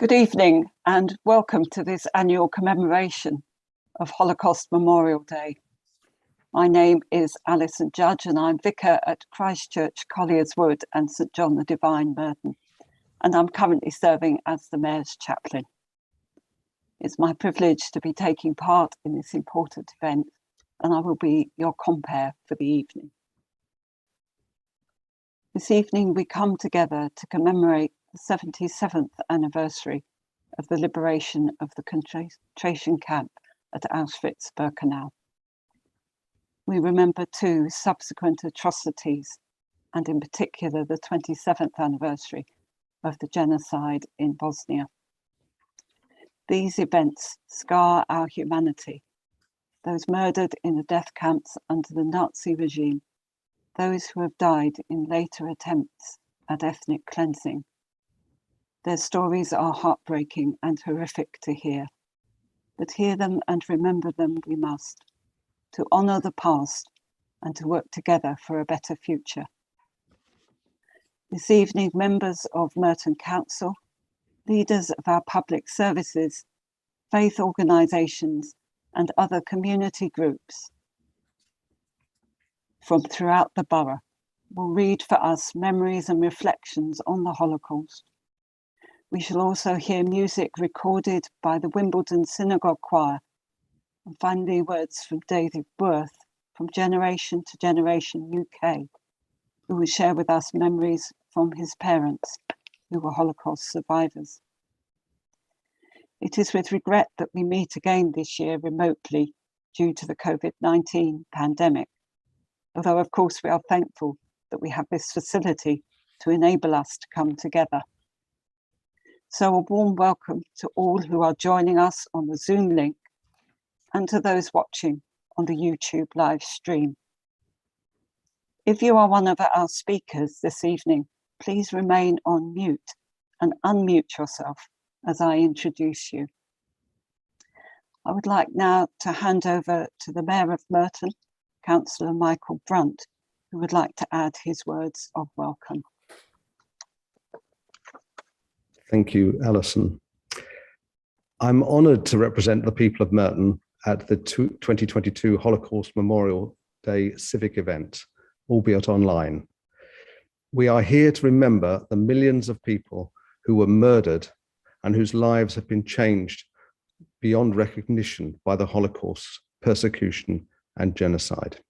Good evening and welcome to this annual commemoration of Holocaust Memorial Day. My name is Alison Judge and I'm Vicar at Christ Church, Colliers Wood and St John the Divine, Merton, and I'm currently serving as the Mayor's Chaplain. It's my privilege to be taking part in this important event and I will be your compere for the evening. This evening we come together to commemorate the 77th anniversary of the liberation of the concentration camp at Auschwitz-Birkenau. We remember two subsequent atrocities, and in particular the 27th anniversary of the genocide in Bosnia. These events scar our humanity, those murdered in the death camps under the Nazi regime, those who have died in later attempts at ethnic cleansing. Their stories are heartbreaking and horrific to hear, but hear them and remember them we must, to honour the past and to work together for a better future. This evening, members of Merton Council, leaders of our public services, faith organisations and other community groups from throughout the borough will read for us memories and reflections on the Holocaust. We shall also hear music recorded by the Wimbledon Synagogue Choir, and finally words from David Worth from Generation to Generation UK, who will share with us memories from his parents who were Holocaust survivors. It is with regret that we meet again this year remotely due to the COVID-19 pandemic, although of course we are thankful that we have this facility to enable us to come together. So a warm welcome to all who are joining us on the Zoom link and to those watching on the YouTube live stream. If you are one of our speakers this evening, please remain on mute and unmute yourself as I introduce you. I would like now to hand over to the Mayor of Merton, Councillor Michael Brunt, who would like to add his words of welcome. Thank you, Alison. I'm honoured to represent the people of Merton at the 2022 Holocaust Memorial Day Civic event, albeit online. We are here to remember the millions of people who were murdered and whose lives have been changed beyond recognition by the Holocaust, persecution and genocide.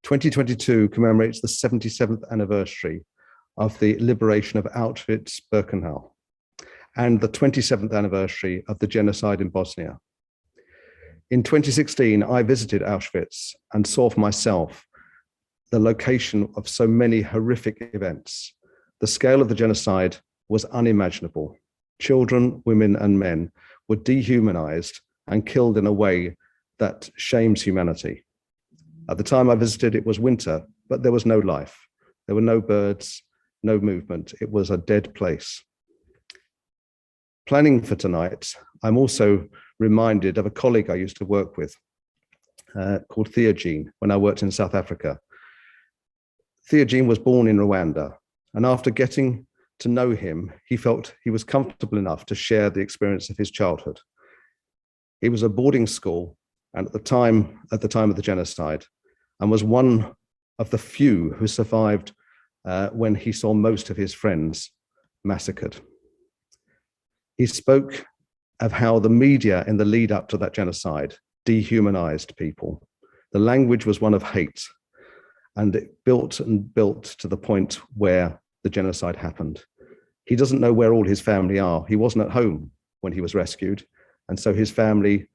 2022 commemorates the 77th anniversary of the liberation of Auschwitz-Birkenau and the 27th anniversary of the genocide in Bosnia. In 2016, I visited Auschwitz and saw for myself the location of so many horrific events. The scale of the genocide was unimaginable. Children, women, and men were dehumanized and killed in a way that shames humanity. At the time I visited, it was winter, but there was no life. There were no birds, no movement. It was a dead place. Planning for tonight, I'm also reminded of a colleague I used to work with called Theogene when I worked in South Africa. Theogene was born in Rwanda, and after getting to know him, he felt he was comfortable enough to share the experience of his childhood. He was at boarding school and at the time of the genocide, and was one of the few who survived when he saw most of his friends massacred. He spoke of how the media in the lead up to that genocide dehumanized people. The language was one of hate, and it built and built to the point where the genocide happened. He doesn't know where all his family are. He wasn't at home when he was rescued, and so his family,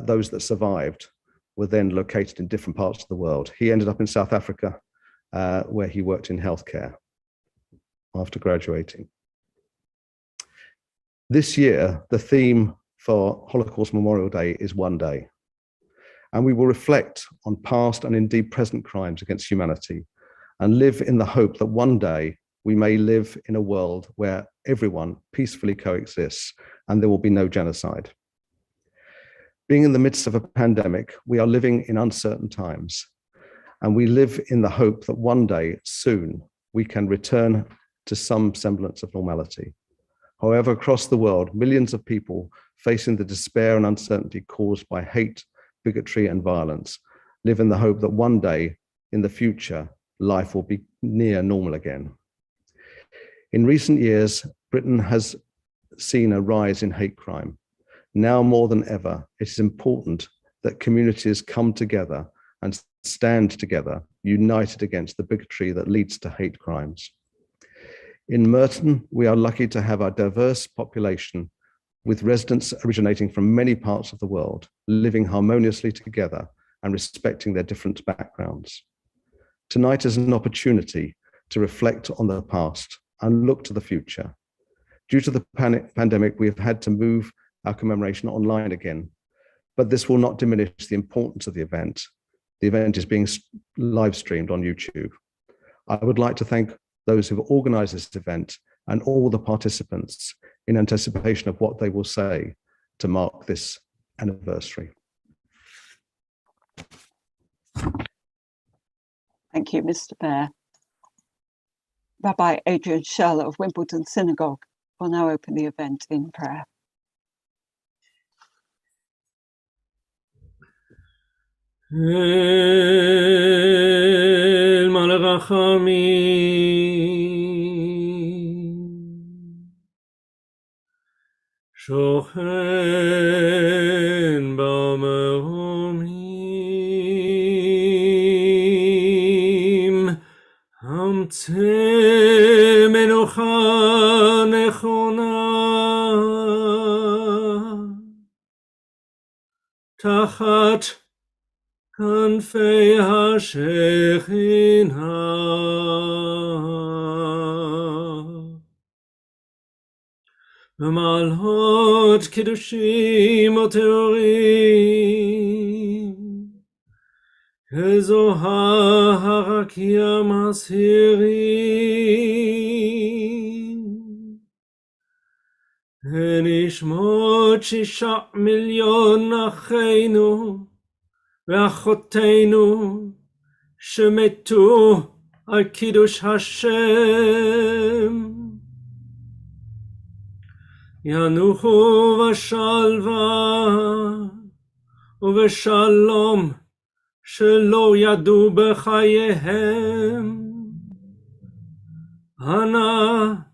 those that survived, were then located in different parts of the world. He ended up in South Africa, where he worked in healthcare after graduating. This year, the theme for Holocaust Memorial Day is One Day, and we will reflect on past and indeed present crimes against humanity and live in the hope that one day we may live in a world where everyone peacefully coexists and there will be no genocide. Being in the midst of a pandemic, we are living in uncertain times, and we live in the hope that one day soon we can return to some semblance of normality. However, across the world, millions of people facing the despair and uncertainty caused by hate, bigotry, and violence live in the hope that one day in the future, life will be near normal again. In recent years, Britain has seen a rise in hate crime. Now more than ever, it is important that communities come together and stand together, united against the bigotry that leads to hate crimes. In Merton, we are lucky to have a diverse population with residents originating from many parts of the world, living harmoniously together and respecting their different backgrounds. Tonight is an opportunity to reflect on the past and look to the future. Due to the pandemic, we have had to move our commemoration online again, but this will not diminish the importance of the event. The event is being live streamed on YouTube. I would like to thank those who have organized this event and all the participants in anticipation of what they will say to mark this anniversary. Thank you, Mr. Bear. Rabbi Adrian Schell of Wimbledon Synagogue will now open the event in prayer. El Malachami Shochen Ba'meromim Hamtze Menucha Nechona Tachat Kanfei HaShechina Malhot Kiddushim Oteorim Kezoha Harakia Mashirim Enishmot 6,000,000 Acheinu Ve'achotenu shemetu al kiddush Hashem yanuchu v'shalva u'v'shalom shelo yadu b'chayehem Ana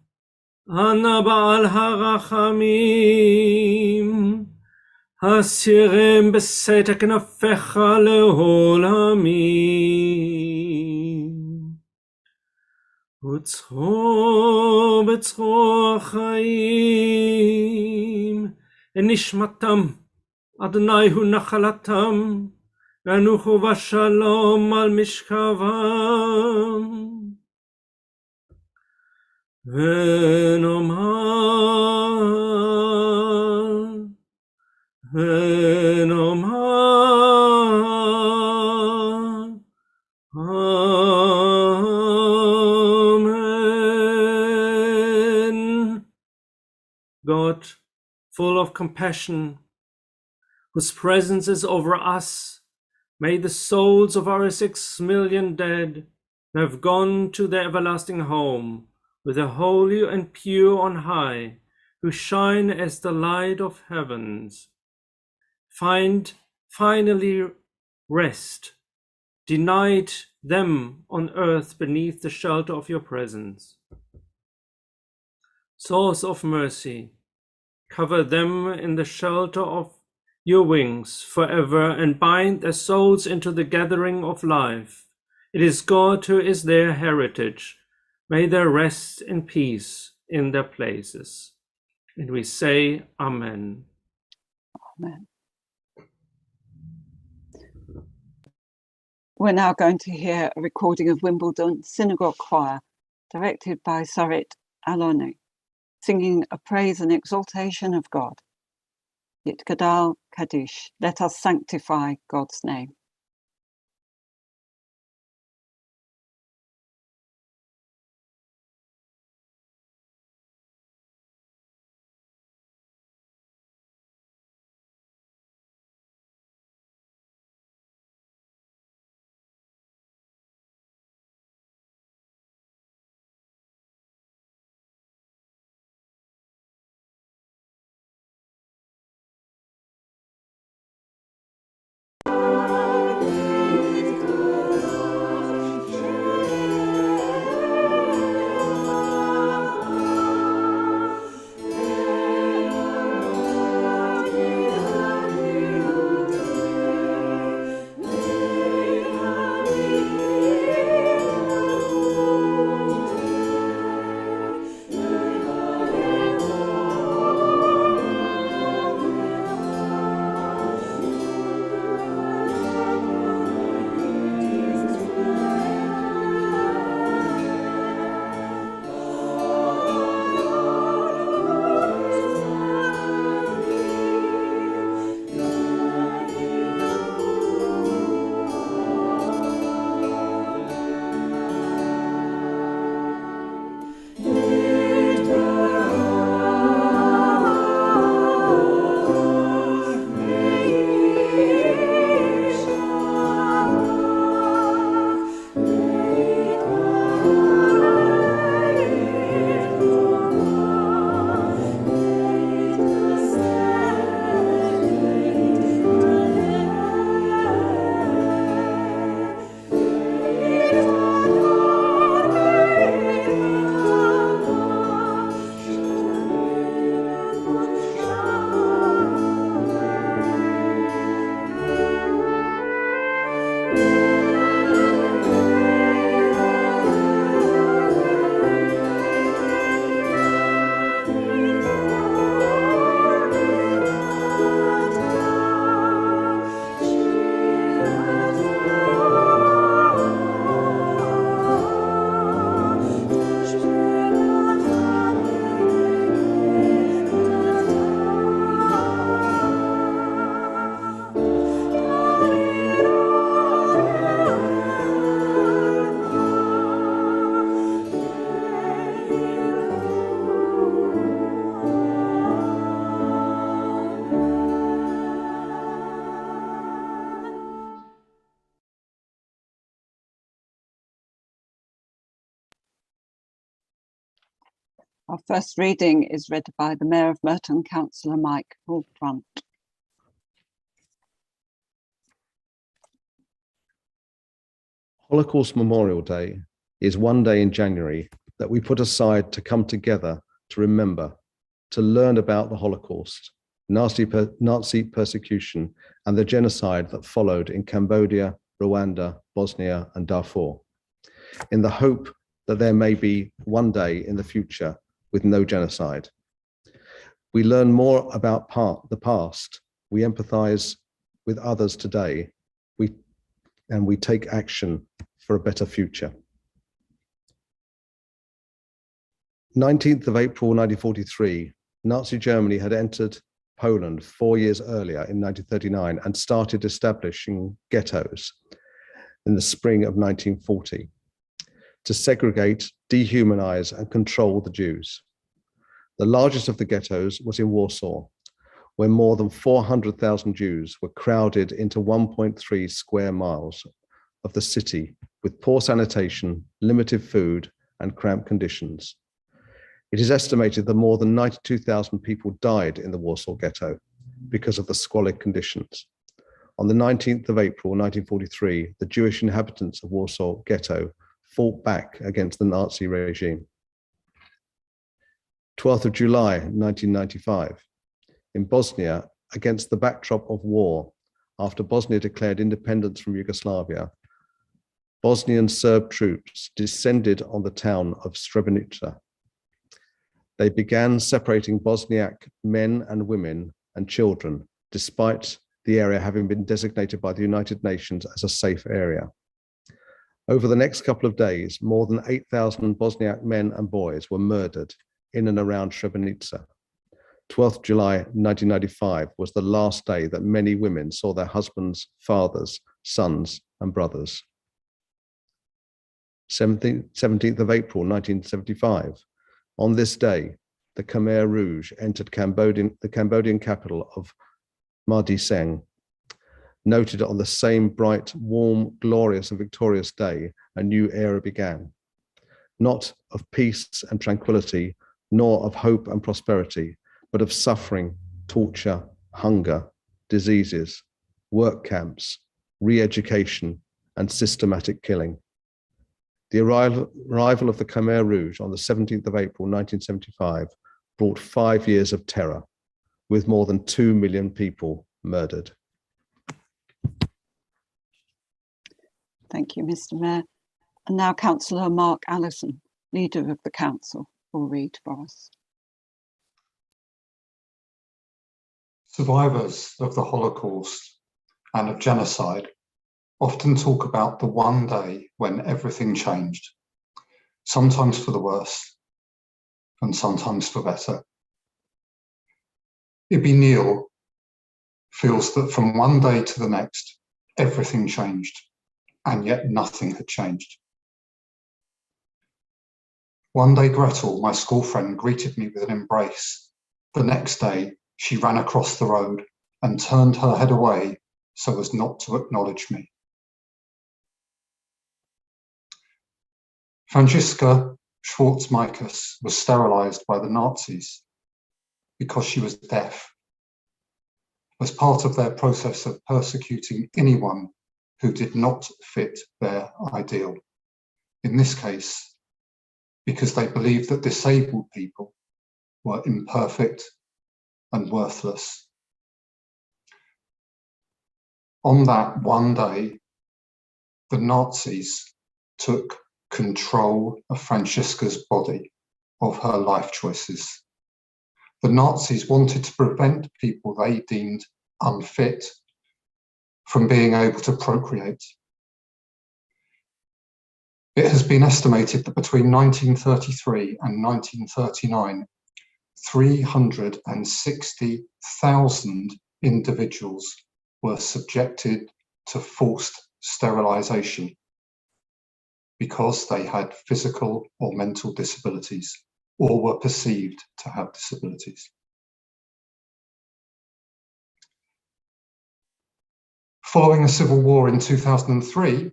ba'al harachamim Hasirem besetek nafecha leolamim Utzro betzro chaim Enishmatam Adonai hu nachalatam Yanuchu v'shalom al mishkavam Venomar Amen. God, full of compassion, whose presence is over us, may the souls of our 6,000,000 dead who have gone to their everlasting home with the holy and pure on high, who shine as the light of heavens, find finally rest, denied them on earth beneath the shelter of your presence. Source of mercy, cover them in the shelter of your wings forever and bind their souls into the gathering of life. It is God who is their heritage. May they rest in peace in their places. And we say, Amen. Amen. We're now going to hear a recording of Wimbledon Synagogue Choir, directed by Sarit Aloni, singing a praise and exaltation of God. Yitkadal Kaddish, let us sanctify God's name. Our first reading is read by the Mayor of Merton, Councillor Mike Broadfront. Holocaust Memorial Day is one day in January that we put aside to come together to remember, to learn about the Holocaust, Nazi persecution, and the genocide that followed in Cambodia, Rwanda, Bosnia, and Darfur, in the hope that there may be one day in the future with no genocide. We learn more about the past, we empathize with others today, and we take action for a better future. 19th of April 1943, Nazi Germany had entered Poland 4 years earlier in 1939 and started establishing ghettos in the spring of 1940 to segregate, dehumanize, and control the Jews. The largest of the ghettos was in Warsaw, where more than 400,000 Jews were crowded into 1.3 square miles of the city with poor sanitation, limited food, and cramped conditions. It is estimated that more than 92,000 people died in the Warsaw Ghetto because of the squalid conditions. On the 19th of April 1943, the Jewish inhabitants of Warsaw Ghetto fought back against the Nazi regime. 12th of July 1995, in Bosnia, against the backdrop of war, after Bosnia declared independence from Yugoslavia, Bosnian Serb troops descended on the town of Srebrenica. They began separating Bosniak men and women and children, despite the area having been designated by the United Nations as a safe area. Over the next couple of days, more than 8,000 Bosniak men and boys were murdered in and around Srebrenica. 12th July 1995 was the last day that many women saw their husbands, fathers, sons, and brothers. 17th of April 1975. On this day, the Khmer Rouge entered the Cambodian capital of Mardi Seng. Noted on the same bright, warm, glorious, and victorious day, a new era began. Not of peace and tranquility, nor of hope and prosperity, but of suffering, torture, hunger, diseases, work camps, re-education, and systematic killing. The arrival of the Khmer Rouge on the 17th of April 1975 brought 5 years of terror, with more than 2 million people murdered. Thank you, Mr. Mayor. And now Councillor Mark Allison, Leader of the Council, will read for us. Survivors of the Holocaust and of genocide often talk about the one day when everything changed, sometimes for the worse and sometimes for better. Ibby Neal feels that from one day to the next, everything changed, and yet nothing had changed. One day, Gretel, my school friend, greeted me with an embrace. The next day, she ran across the road and turned her head away so as not to acknowledge me. Franziska Schwarz-Mikus was sterilized by the Nazis because she was deaf, as part of their process of persecuting anyone who did not fit their ideal. In this case, because they believed that disabled people were imperfect and worthless. On that one day, the Nazis took control of Franziska's body, of her life choices. The Nazis wanted to prevent people they deemed unfit from being able to procreate. It has been estimated that between 1933 and 1939, 360,000 individuals were subjected to forced sterilization because they had physical or mental disabilities or were perceived to have disabilities. Following a civil war in 2003,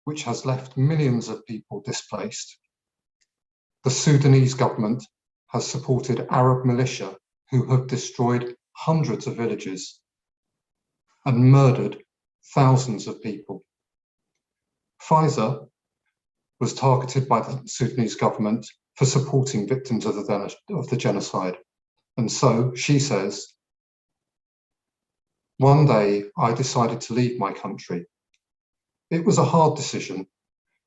which has left millions of people displaced, the Sudanese government has supported Arab militia who have destroyed hundreds of villages and murdered thousands of people. Pfizer was targeted by the Sudanese government for supporting victims of the genocide. And so she says, "One day I decided to leave my country. It was a hard decision,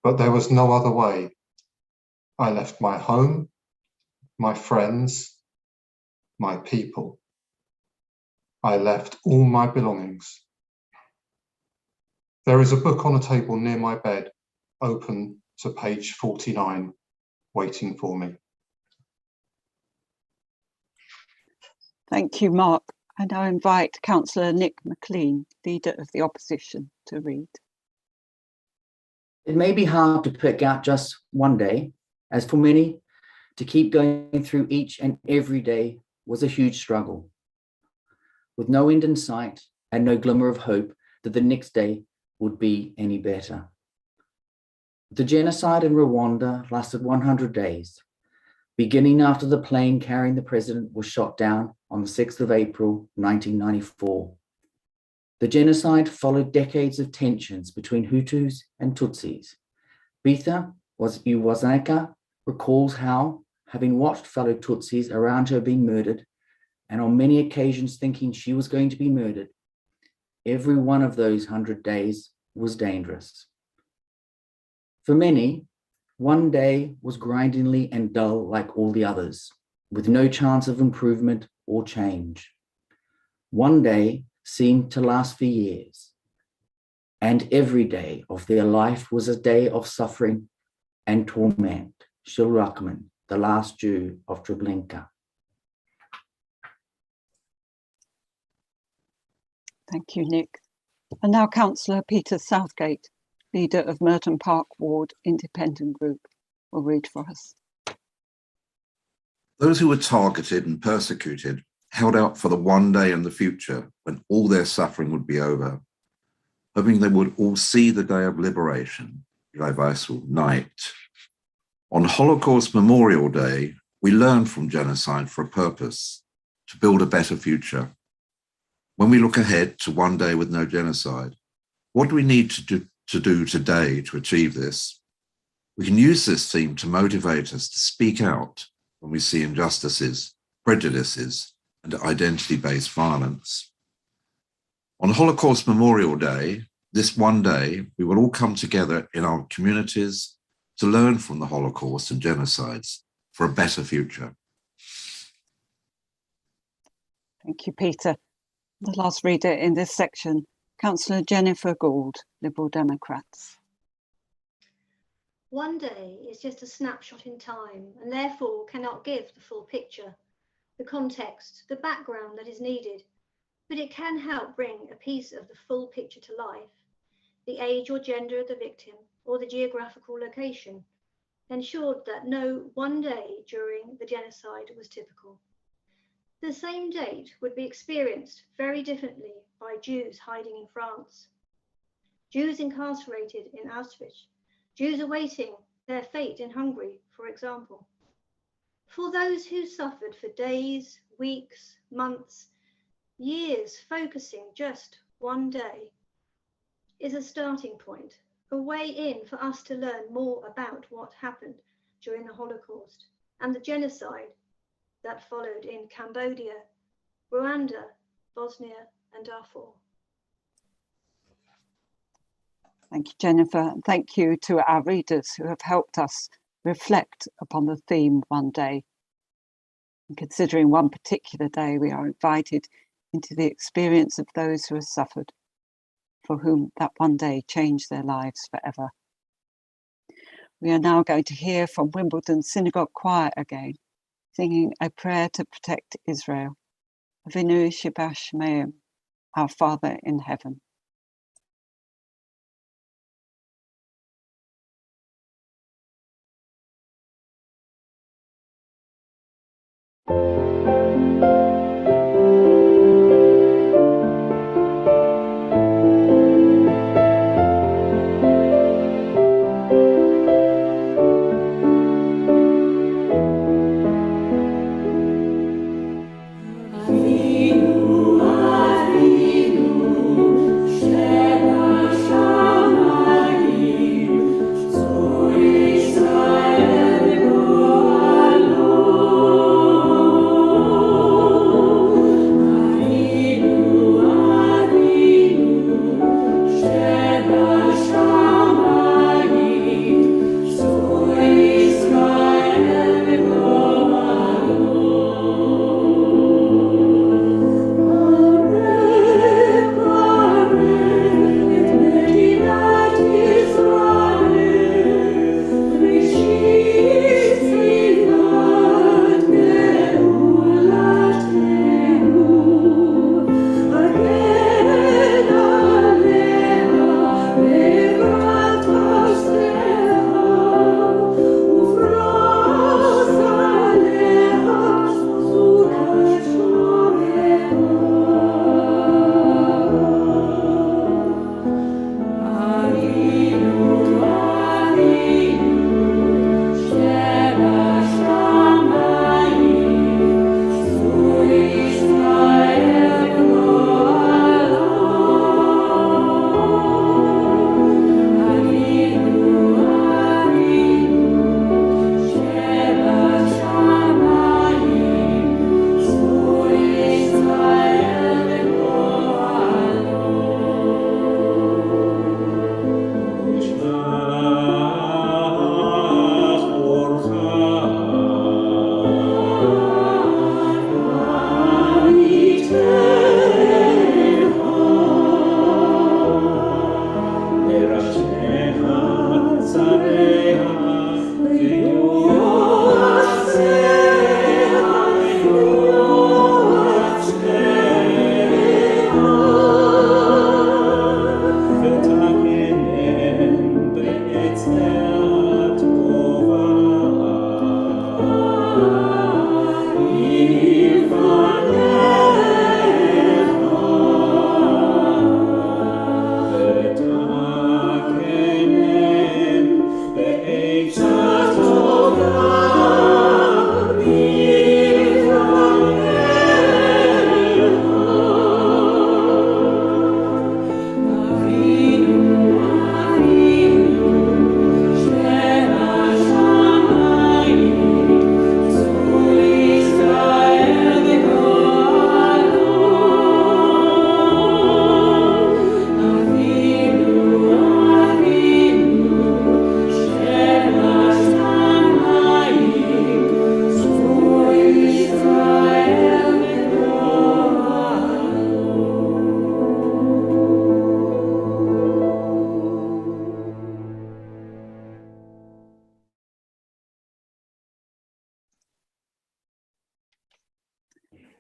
but there was no other way. I left my home, my friends, my people. I left all my belongings. There is a book on a table near my bed, open to page 49, waiting for me." Thank you, Mark. I now invite Councillor Nick McLean, Leader of the Opposition, to read. It may be hard to pick out just one day, as for many, to keep going through each and every day was a huge struggle. With no end in sight and no glimmer of hope that the next day would be any better. The genocide in Rwanda lasted 100 days, beginning after the plane carrying the president was shot down on the 6th of April, 1994. The genocide followed decades of tensions between Hutus and Tutsis. Bitha Iwazaka recalls how, having watched fellow Tutsis around her being murdered, and on many occasions thinking she was going to be murdered, every one of those 100 days was dangerous. For many, one day was grindingly and dull like all the others, with no chance of improvement or change. One day seemed to last for years, and every day of their life was a day of suffering and torment. Shil Rahman, the last Jew of Treblinka. Thank you, Nick. And now Councillor Peter Southgate, Leader of Merton Park Ward Independent Group, will read for us. Those who were targeted and persecuted held out for the one day in the future when all their suffering would be over, hoping they would all see the day of liberation, Universal Night. On Holocaust Memorial Day, we learn from genocide for a purpose, to build a better future. When we look ahead to one day with no genocide, what do we need to do today to achieve this? We can use this theme to motivate us to speak out when we see injustices, prejudices, and identity-based violence. On Holocaust Memorial Day, this one day, we will all come together in our communities to learn from the Holocaust and genocides for a better future. Thank you, Peter. The last reader in this section, Councillor Jennifer Gould, Liberal Democrats. One day is just a snapshot in time and therefore cannot give the full picture, the context, the background that is needed, but it can help bring a piece of the full picture to life, the age or gender of the victim or the geographical location, ensured that no one day during the genocide was typical. The same date would be experienced very differently by Jews hiding in France, Jews incarcerated in Auschwitz, Jews awaiting their fate in Hungary, for example. For those who suffered for days, weeks, months, years, focusing just one day is a starting point, a way in for us to learn more about what happened during the Holocaust and the genocide that followed in Cambodia, Rwanda, Bosnia, and Darfur. Thank you, Jennifer. And thank you to our readers who have helped us reflect upon the theme one day. And considering one particular day, we are invited into the experience of those who have suffered, for whom that one day changed their lives forever. We are now going to hear from Wimbledon Synagogue Choir again, singing a prayer to protect Israel. Avinu Shebashmaim, our Father in heaven.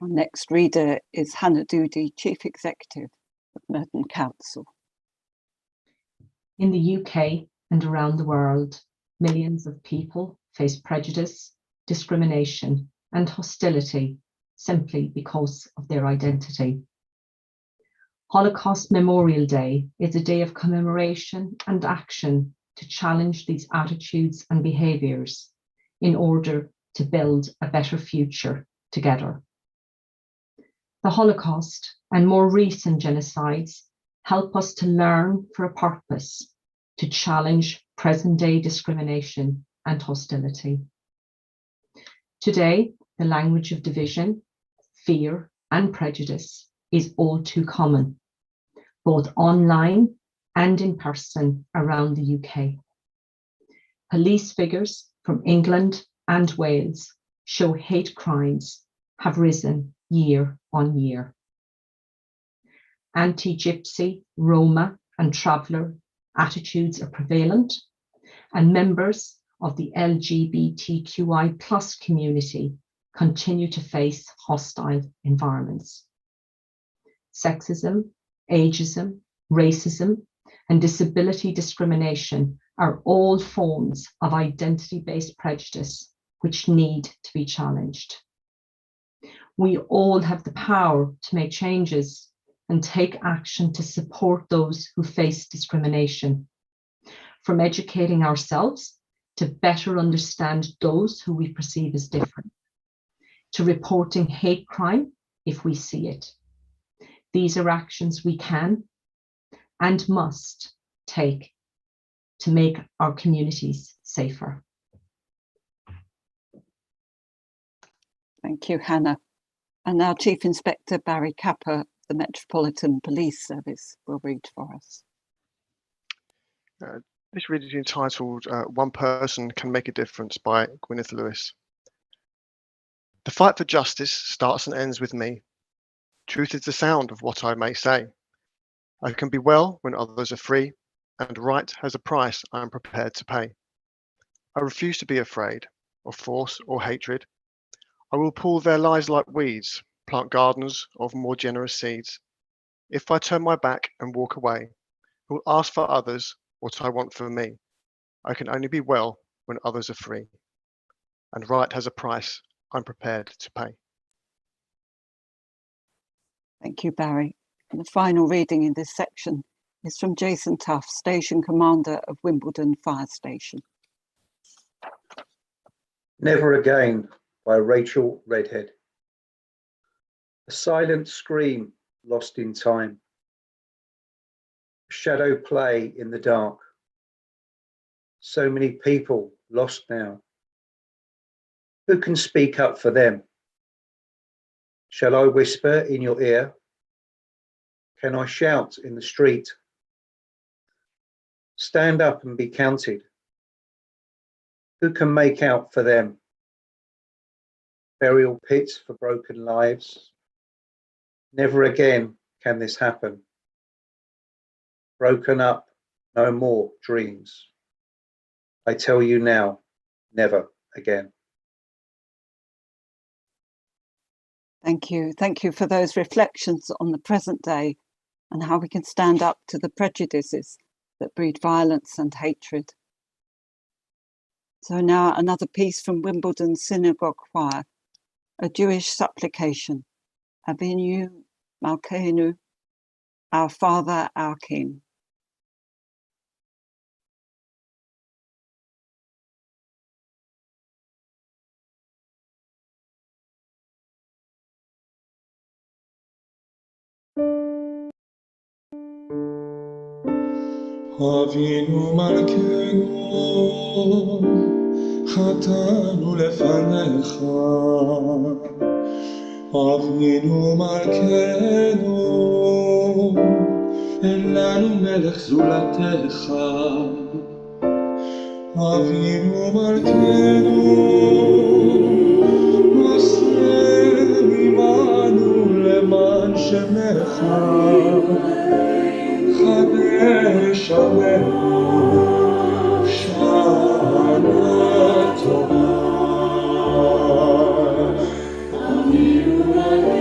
Our next reader is Hannah Doody, Chief Executive of Merton Council. In the UK and around the world, millions of people face prejudice, discrimination, and hostility simply because of their identity. Holocaust Memorial Day is a day of commemoration and action to challenge these attitudes and behaviours in order to build a better future together. The Holocaust and more recent genocides help us to learn for a purpose, to challenge present-day discrimination and hostility. Today, the language of division, fear, and prejudice is all too common, both online and in person around the UK. Police figures from England and Wales show hate crimes have risen year on year. Anti-Gypsy, Roma, and traveller attitudes are prevalent, and members of the LGBTQI+ community continue to face hostile environments. Sexism, ageism, racism, and disability discrimination are all forms of identity-based prejudice which need to be challenged. We all have the power to make changes and take action to support those who face discrimination, from educating ourselves to better understand those who we perceive as different, to reporting hate crime if we see it. These are actions we can and must take to make our communities safer. Thank you, Hannah. And now Chief Inspector Barry Capper, the Metropolitan Police Service, will read for us. This reading is entitled One Person Can Make a Difference by Gwyneth Lewis. The fight for justice starts and ends with me. Truth is the sound of what I may say. I can be well when others are free, and right has a price I am prepared to pay. I refuse to be afraid of force or hatred. I will pull their lies like weeds, plant gardens of more generous seeds. If I turn my back and walk away, will ask for others what I want for me. I can only be well when others are free, and right has a price I'm prepared to pay. Thank you, Barry. And the final reading in this section is from Jason Tuff, Station Commander of Wimbledon Fire Station. Never Again by Rachel Redhead. A silent scream lost in time. Shadow play in the dark. So many people lost now. Who can speak up for them? Shall I whisper in your ear? Can I shout in the street? Stand up and be counted. Who can make out for them? Burial pits for broken lives. Never again can this happen. Broken up, no more dreams. I tell you now, never again. Thank you. Thank you for those reflections on the present day and how we can stand up to the prejudices that breed violence and hatred. So now another piece from Wimbledon Synagogue Choir, a Jewish supplication, Avinu Malkeinu, our Father, our King. אבינו מלכנו, חטאנו לפניך. אבינו מלכנו, אין לנו מלך זולתך. אבינו מלכנו, עשה עמנו למען שמך. חדש עלינו שנה טובה. אבינו מלכנו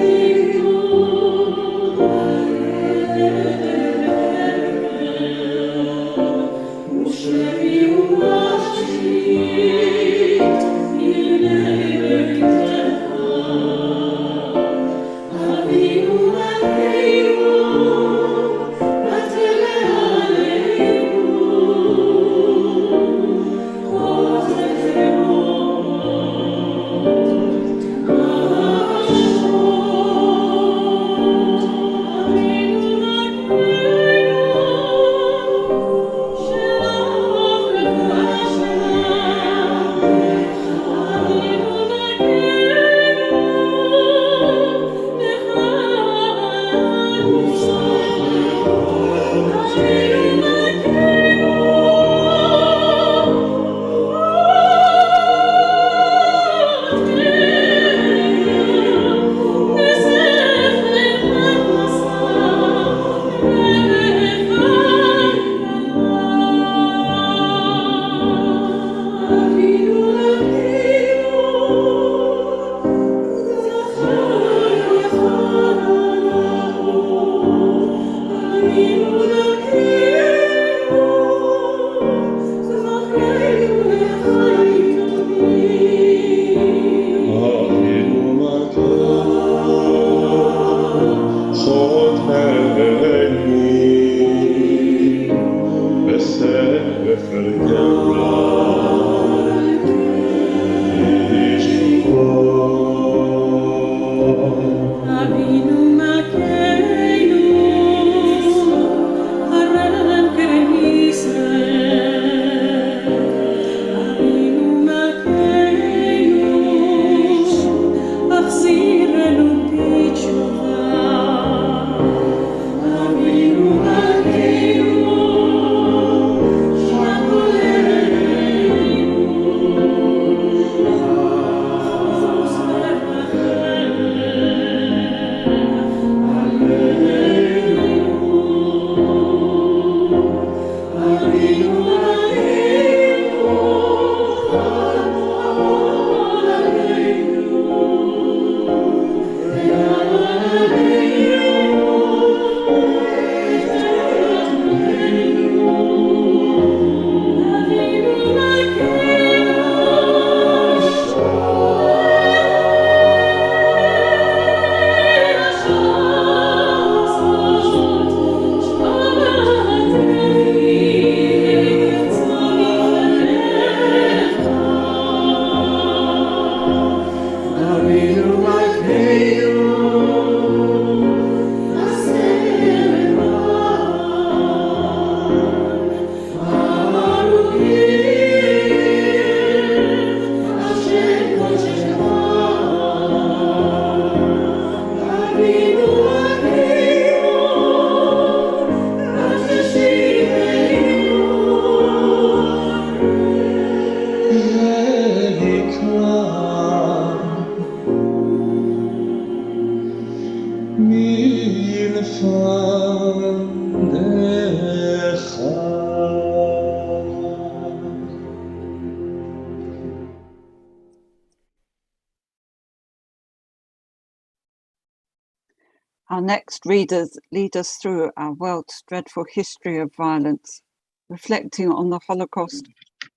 Our next readers lead us through our world's dreadful history of violence, reflecting on the Holocaust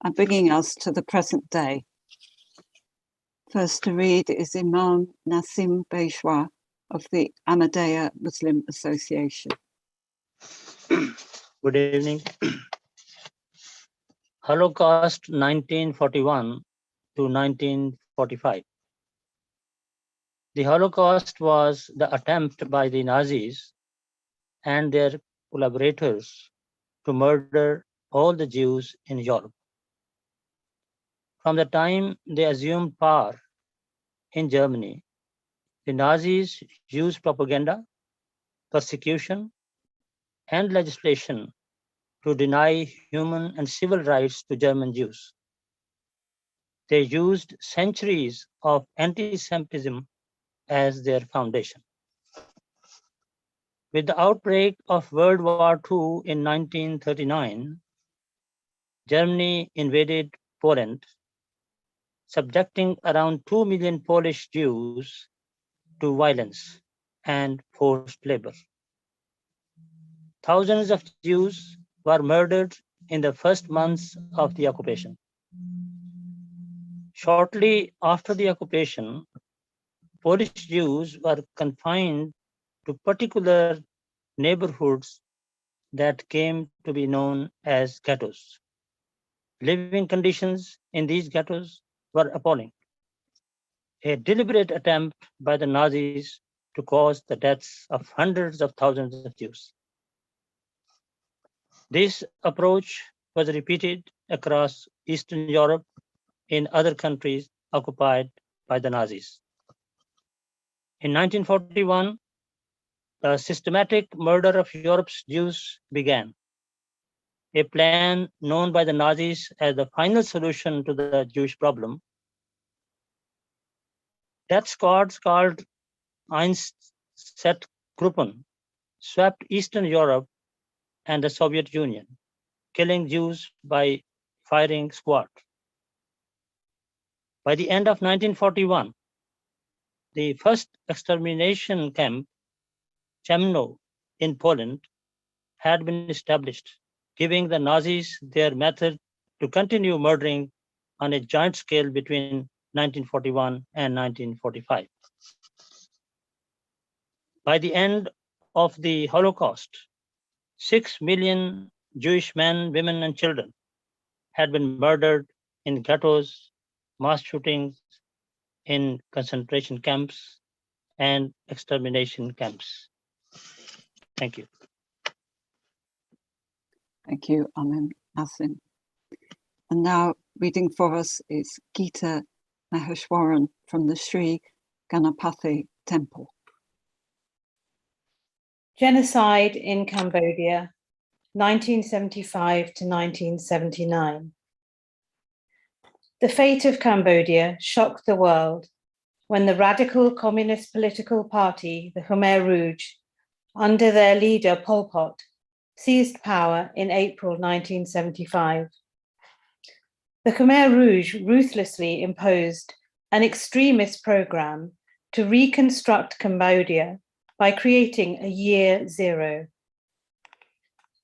and bringing us to the present day. First to read is Imam Nassim Beishwa of the Ahmadiyya Muslim Association. Good evening. Holocaust 1941 to 1945. The Holocaust was the attempt by the Nazis and their collaborators to murder all the Jews in Europe. From the time they assumed power in Germany, the Nazis used propaganda, persecution, and legislation to deny human and civil rights to German Jews. They used centuries of anti-Semitism as their foundation. With the outbreak of World War II in 1939, Germany invaded Poland, subjecting around 2 million Polish Jews to violence and forced labor. Thousands of Jews were murdered in the first months of the occupation. Shortly after the occupation, Polish Jews were confined to particular neighborhoods that came to be known as ghettos. Living conditions in these ghettos were appalling. A deliberate attempt by the Nazis to cause the deaths of hundreds of thousands of Jews. This approach was repeated across Eastern Europe in other countries occupied by the Nazis. In 1941, the systematic murder of Europe's Jews began, a plan known by the Nazis as the final solution to the Jewish problem. Death squads called Einsatzgruppen swept Eastern Europe and the Soviet Union, killing Jews by firing squad. By the end of 1941, the first extermination camp, Chemno in Poland, had been established, giving the Nazis their method to continue murdering on a giant scale between 1941 and 1945. By the end of the Holocaust, 6 million Jewish men, women, and children had been murdered in ghettos, mass shootings, in concentration camps, and extermination camps. Thank you. Thank you, Amin Nassim. And now reading for us is Gita Maheshwaran from the Sri Ganapathy Temple. Genocide in Cambodia, 1975 to 1979. The fate of Cambodia shocked the world when the radical communist political party, the Khmer Rouge, under their leader Pol Pot, seized power in April 1975. The Khmer Rouge ruthlessly imposed an extremist program to reconstruct Cambodia by creating a year zero.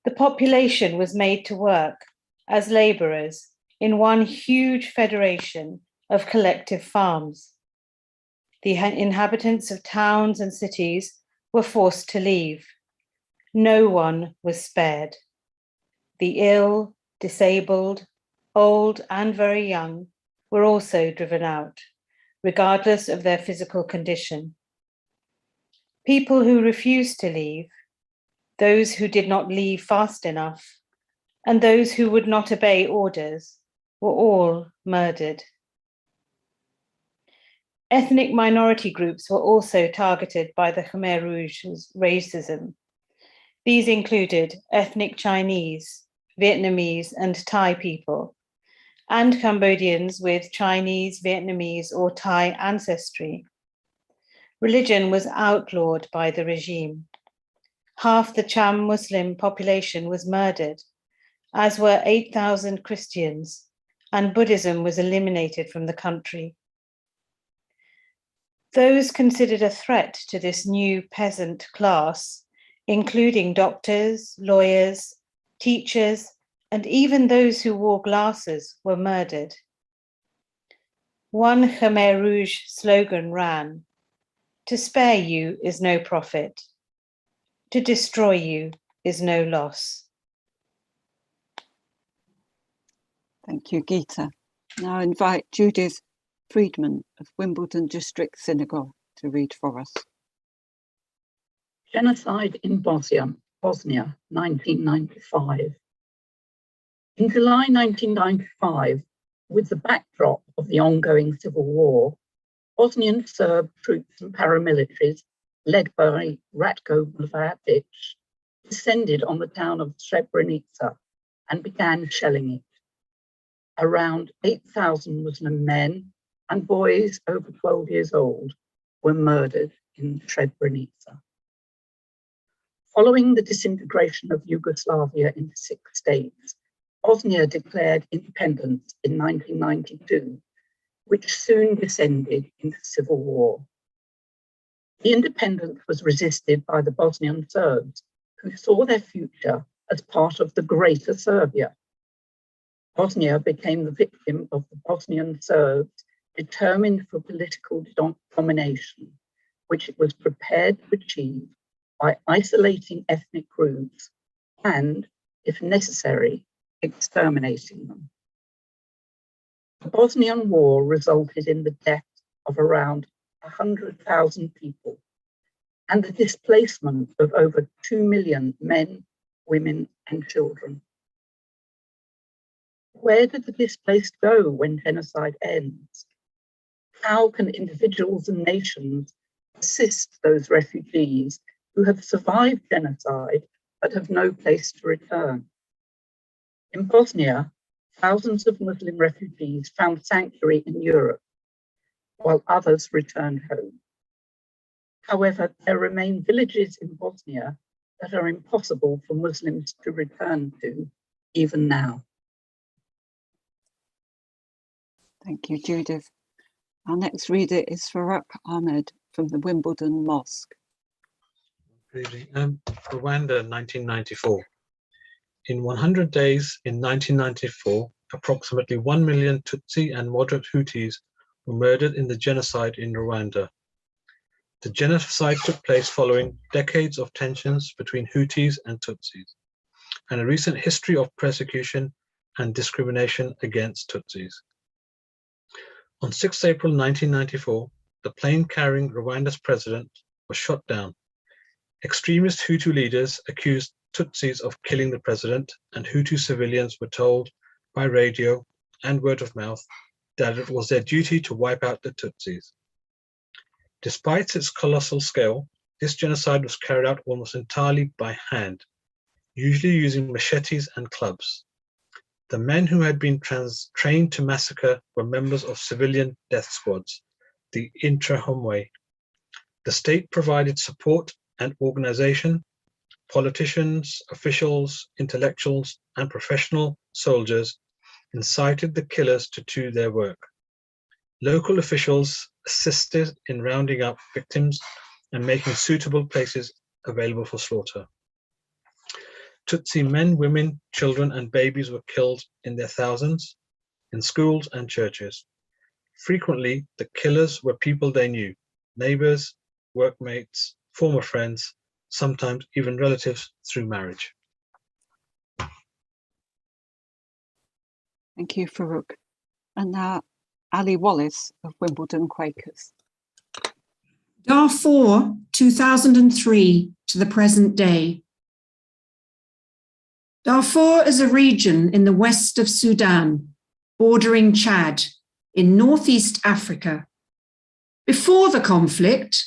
The population was made to work as laborers in one huge federation of collective farms. The inhabitants of towns and cities were forced to leave. No one was spared. The ill, disabled, old, and very young were also driven out, regardless of their physical condition. People who refused to leave, those who did not leave fast enough, and those who would not obey orders were all murdered. Ethnic minority groups were also targeted by the Khmer Rouge's racism. These included ethnic Chinese, Vietnamese, and Thai people, and Cambodians with Chinese, Vietnamese, or Thai ancestry. Religion was outlawed by the regime. Half the Cham Muslim population was murdered, as were 8,000 Christians, and Buddhism was eliminated from the country. Those considered a threat to this new peasant class, including doctors, lawyers, teachers, and even those who wore glasses, were murdered. One Khmer Rouge slogan ran, "To spare you is no profit. To destroy you is no loss." Thank you, Gita. Now I invite Judith Friedman of Wimbledon District Synagogue to read for us. Genocide in Bosnia, 1995. In July 1995, with the backdrop of the ongoing civil war, Bosnian Serb troops and paramilitaries led by Ratko Mladic descended on the town of Srebrenica and began shelling it. Around 8,000 Muslim men and boys over 12 years old were murdered in Srebrenica. Following the disintegration of Yugoslavia into 6 states, Bosnia declared independence in 1992, which soon descended into civil war. The independence was resisted by the Bosnian Serbs, who saw their future as part of the Greater Serbia. Bosnia became the victim of the Bosnian Serbs determined for political domination, which it was prepared to achieve by isolating ethnic groups and, if necessary, exterminating them. The Bosnian War resulted in the death of around 100,000 people and the displacement of over 2 million men, women, and children. Where did the displaced go when genocide ends? How can individuals and nations assist those refugees who have survived genocide but have no place to return? In Bosnia, thousands of Muslim refugees found sanctuary in Europe, while others returned home. However, there remain villages in Bosnia that are impossible for Muslims to return to, even now. Thank you, Judith. Our next reader is Farooq Ahmed from the Wimbledon Mosque. Rwanda, 1994. In 100 days in 1994, approximately 1 million Tutsi and moderate Hutus were murdered in the genocide in Rwanda. The genocide took place following decades of tensions between Hutus and Tutsis, and a recent history of persecution and discrimination against Tutsis. On 6 April 1994, the plane carrying Rwanda's president was shot down. Extremist Hutu leaders accused Tutsis of killing the president, and Hutu civilians were told by radio and word of mouth that it was their duty to wipe out the Tutsis. Despite its colossal scale, this genocide was carried out almost entirely by hand, usually using machetes and clubs. The men who had been trained to massacre were members of civilian death squads, the Interahamwe. The state provided support and organization. Politicians, officials, intellectuals, and professional soldiers incited the killers to do their work. Local officials assisted in rounding up victims and making suitable places available for slaughter. Tutsi men, women, children, and babies were killed in their thousands in schools and churches. Frequently, the killers were people they knew, neighbors, workmates, former friends, sometimes even relatives through marriage. Thank you, Farooq. And now Ali Wallace of Wimbledon Quakers. Darfur, 2003 to the present day. Darfur is a region in the west of Sudan, bordering Chad, in northeast Africa. Before the conflict,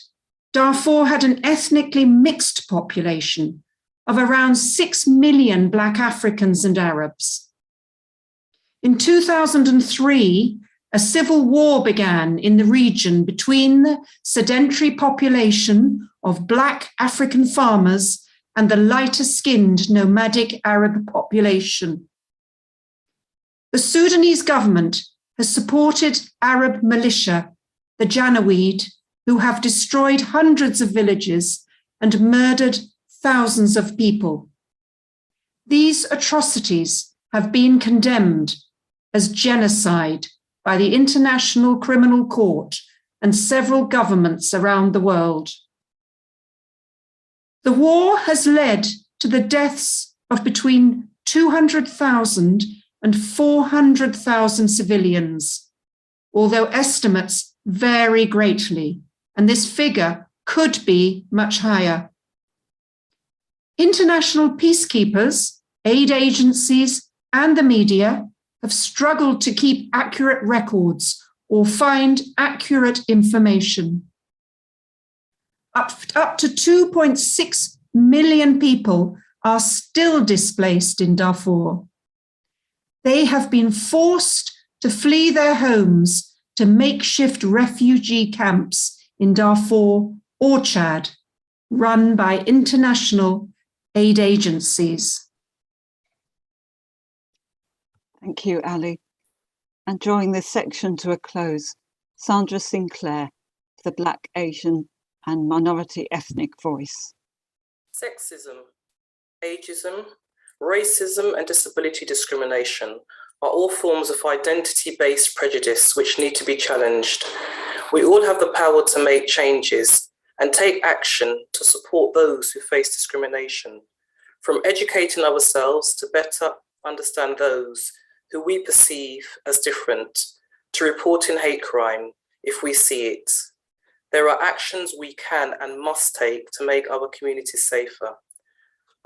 Darfur had an ethnically mixed population of around 6 million Black Africans and Arabs. In 2003, a civil war began in the region between the sedentary population of Black African farmers and the lighter-skinned nomadic Arab population. The Sudanese government has supported Arab militia, the Janjaweed, who have destroyed hundreds of villages and murdered thousands of people. These atrocities have been condemned as genocide by the International Criminal Court and several governments around the world. The war has led to the deaths of between 200,000 and 400,000 civilians, although estimates vary greatly, and this figure could be much higher. International peacekeepers, aid agencies, and the media have struggled to keep accurate records or find accurate information. Up to 2.6 million people are still displaced in Darfur. They have been forced to flee their homes to makeshift refugee camps in Darfur or Chad, run by international aid agencies. Thank you, Ali. And drawing this section to a close, Sandra Sinclair, the Black, Asian and minority ethnic voice. Sexism, ageism, racism and disability discrimination are all forms of identity-based prejudice which need to be challenged. We all have the power to make changes and take action to support those who face discrimination, from educating ourselves to better understand those who we perceive as different, to reporting hate crime if we see it. There are actions we can and must take to make our communities safer.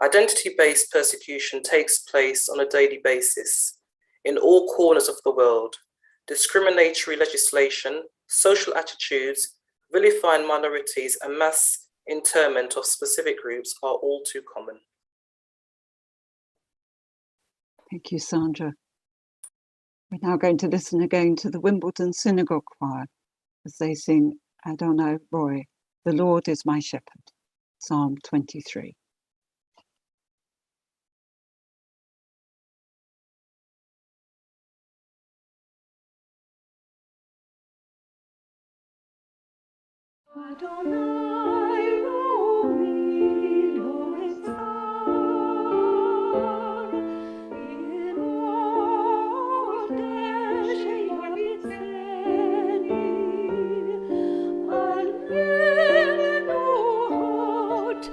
Identity-based persecution takes place on a daily basis in all corners of the world. Discriminatory legislation, social attitudes, vilifying minorities, and mass internment of specific groups are all too common. Thank you, Sandra. We're now going to listen again to the Wimbledon Synagogue Choir as they sing Adonai Roy, the Lord is my shepherd, Psalm 23. Adonai Roy, lo etzar, in odesh yabitzeni, alelu hot,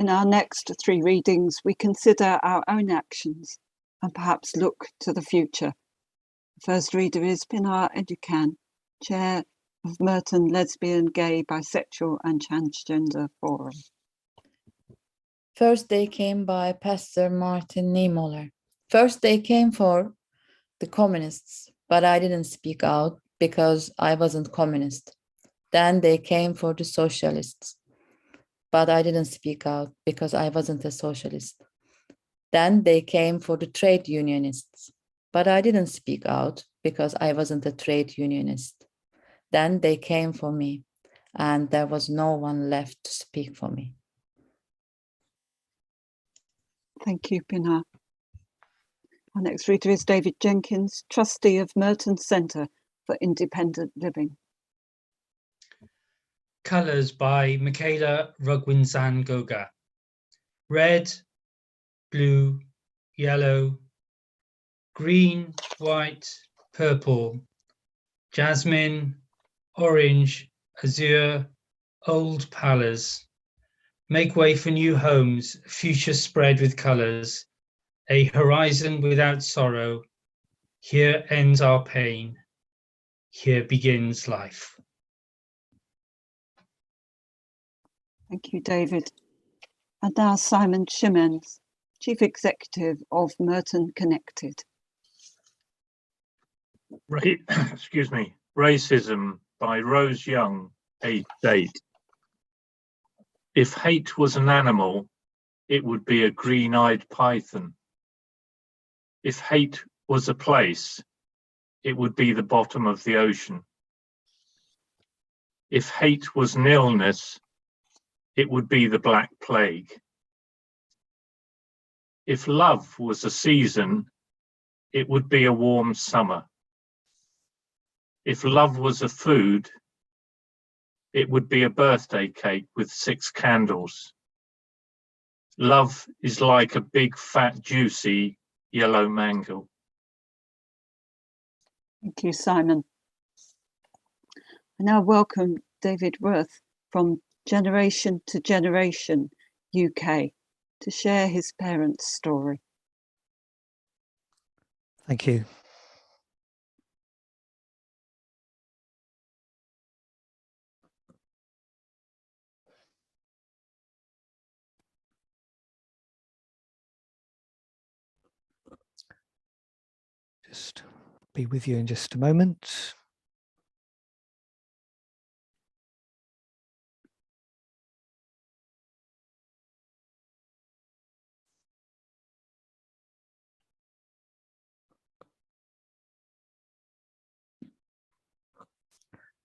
In our next three readings, we consider our own actions and perhaps look to the future. The first reader is Pinar Educan, Chair of Merton Lesbian, Gay, Bisexual and Transgender Forum. First day came by Pastor Martin Niemöller. First day came for the communists, but I didn't speak out because I wasn't communist. Then they came for the socialists, but I didn't speak out because I wasn't a socialist. Then they came for the trade unionists, but I didn't speak out because I wasn't a trade unionist. Then they came for me, and there was no one left to speak for me. Thank you, Pinar. Our next reader is David Jenkins, Trustee of Merton Centre for Independent Living. Colours by Michaela Rugwinzan-Goga. Red, blue, yellow, green, white, purple, jasmine, orange, azure, old palace. Make way for new homes, future spread with colours, a horizon without sorrow. Here ends our pain. Here begins life. Thank you, David. And now Simon Shimens, Chief Executive of Merton Connected. Excuse me. Racism by Rose Young, aged 8. If hate was an animal, it would be a green-eyed python. If hate was a place, it would be the bottom of the ocean. If hate was an illness, it would be the Black Plague. If love was a season, it would be a warm summer. If love was a food, it would be a birthday cake with 6 candles. Love is like a big, fat, juicy yellow mango. Thank you, Simon. I now welcome David Worth from Generation to Generation UK to share his parents' story. Thank you. Just be with you in just a moment.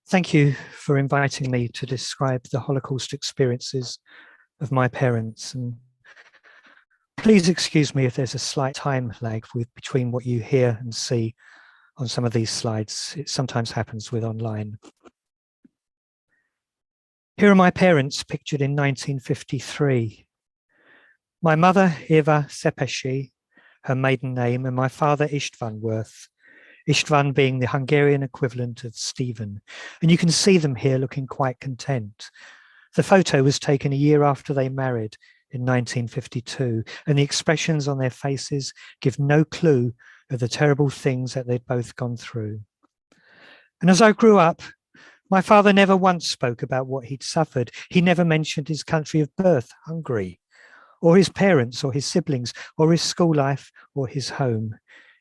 Thank you for inviting me to describe the Holocaust experiences of my parents. And please excuse me if there's a slight time lag between what you hear and see on some of these slides. It sometimes happens with online. Here are my parents pictured in 1953. My mother, Eva Szepesi, her maiden name, and my father, István Worth. István being the Hungarian equivalent of Stephen. And you can see them here looking quite content. The photo was taken a year after they married in 1952, and the expressions on their faces give no clue of the terrible things that they'd both gone through. And as I grew up, my father never once spoke about what he'd suffered. He never mentioned his country of birth, Hungary, or his parents, or his siblings, or his school life, or his home.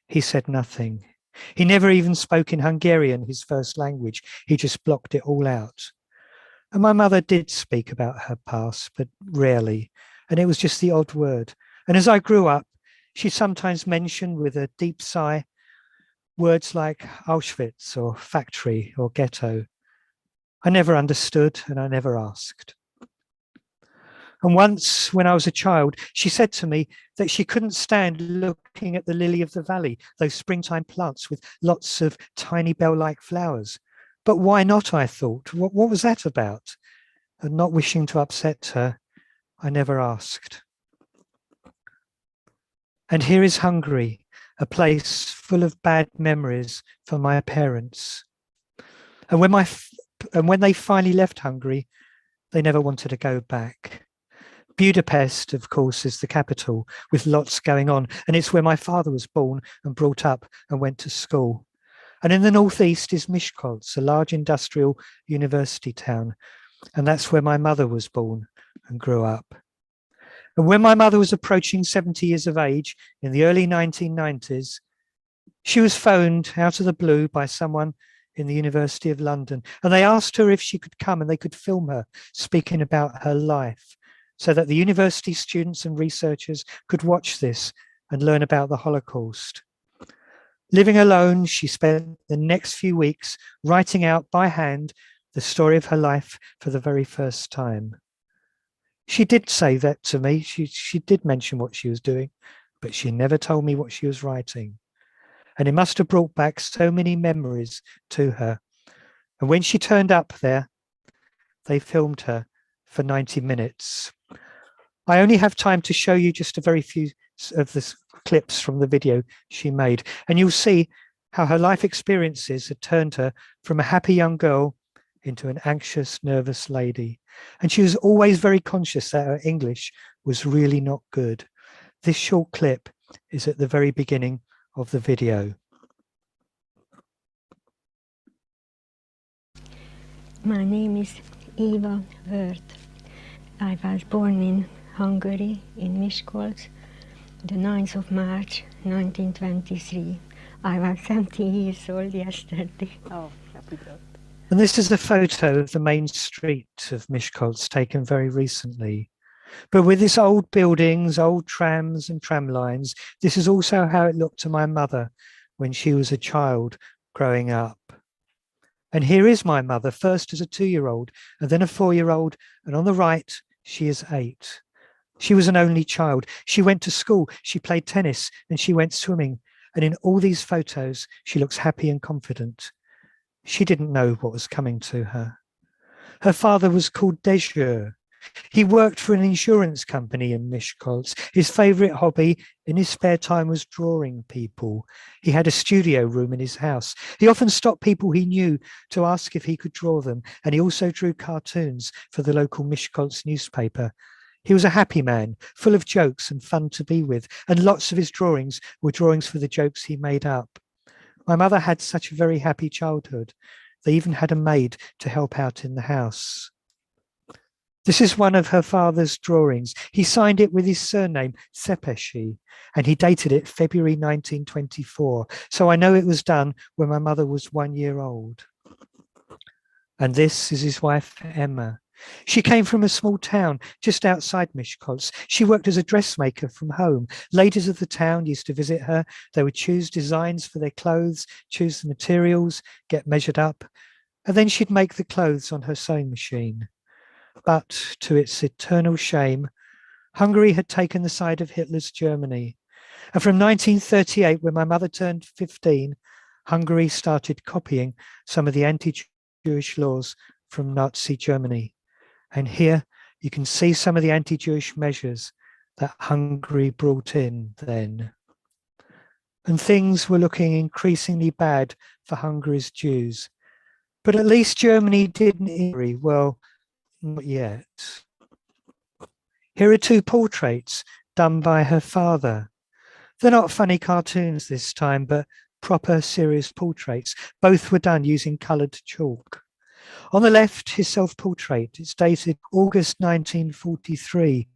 He said nothing. He never even spoke in Hungarian, his first language. He just blocked it all out. And my mother did speak about her past, but rarely. And it was just the odd word. And as I grew up, she sometimes mentioned with a deep sigh words like Auschwitz or factory or ghetto. I never understood and I never asked. And once, when I was a child, she said to me that she couldn't stand looking at the lily of the valley, those springtime plants with lots of tiny bell-like flowers. But why not, I thought? What was that about? And not wishing to upset her, I never asked. And here is Hungary, a place full of bad memories for my parents. And when they finally left Hungary, they never wanted to go back. Budapest, of course, is the capital with lots going on, and it's where my father was born and brought up and went to school. And in the northeast is Miskolc, a large industrial university town, and that's where my mother was born and grew up. And when my mother was approaching 70 years of age in the early 1990s, she was phoned out of the blue by someone in the University of London, and they asked her if she could come and they could film her speaking about her life so that the university students and researchers could watch this and learn about the Holocaust. Living alone, she spent the next few weeks writing out by hand the story of her life for the very first time. She did say that to me. She did mention what she was doing, but she never told me what she was writing. And it must have brought back so many memories to her. And when she turned up there, they filmed her for 90 minutes. I only have time to show you just a very few of the clips from the video she made, and you'll see how her life experiences had turned her from a happy young girl into an anxious, nervous lady. And she was always very conscious that her English was really not good. This short clip is at the very beginning of the video. My name is Eva Wirth. I was born in Hungary, in Miskolc, the 9th of March, 1923. I was 70 years old yesterday. Oh, happy birthday. And this is a photo of the main street of Miskolc taken very recently. But with its old buildings, old trams and tram lines, this is also how it looked to my mother when she was a child growing up. And here is my mother, first as a 2-year-old and then a 4-year-old, and on the right, she is 8. She was an only child. She went to school, she played tennis, and she went swimming. And in all these photos, she looks happy and confident. She didn't know what was coming to her. Her father was called Dejeur. He worked for an insurance company in Miskolc. His favourite hobby in his spare time was drawing people. He had a studio room in his house. He often stopped people he knew to ask if he could draw them, and he also drew cartoons for the local Miskolc newspaper. He was a happy man, full of jokes and fun to be with, and lots of his drawings were drawings for the jokes he made up. My mother had such a very happy childhood. They even had a maid to help out in the house. This is one of her father's drawings. He signed it with his surname, Szepesi, and he dated it February 1924. So I know it was done when my mother was 1 year old. And this is his wife, Emma. She came from a small town just outside Miskolc. She worked as a dressmaker from home. Ladies of the town used to visit her. They would choose designs for their clothes, choose the materials, get measured up, and then she'd make the clothes on her sewing machine. But to its eternal shame, Hungary had taken the side of Hitler's Germany. And from 1938, when my mother turned 15, Hungary started copying some of the anti-Jewish laws from Nazi Germany. And here you can see some of the anti-Jewish measures that Hungary brought in then. And things were looking increasingly bad for Hungary's Jews. But at least Germany didn't agree. Well, not yet. Here are 2 portraits done by her father. They're not funny cartoons this time, but proper serious portraits. Both were done using coloured chalk. On the left, his self-portrait. It's dated August 1943,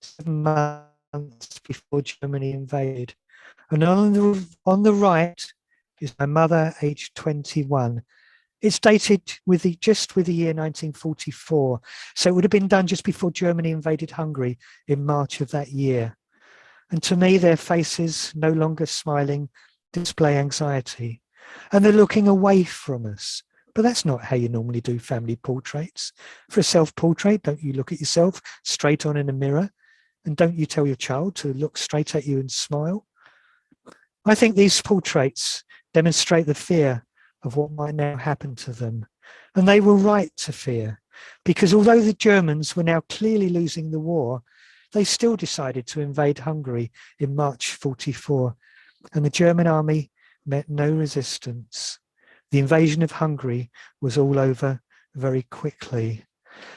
7 months before Germany invaded. And on the right is my mother, aged 21. It's dated just with the year 1944. So it would have been done just before Germany invaded Hungary in March of that year. And to me, their faces, no longer smiling, display anxiety. And they're looking away from us. But that's not how you normally do family portraits. For a self-portrait, don't you look at yourself straight on in a mirror? And don't you tell your child to look straight at you and smile? I think these portraits demonstrate the fear of what might now happen to them. And they were right to fear, because although the Germans were now clearly losing the war, they still decided to invade Hungary in March 44. And the German army met no resistance. The invasion of Hungary was all over very quickly.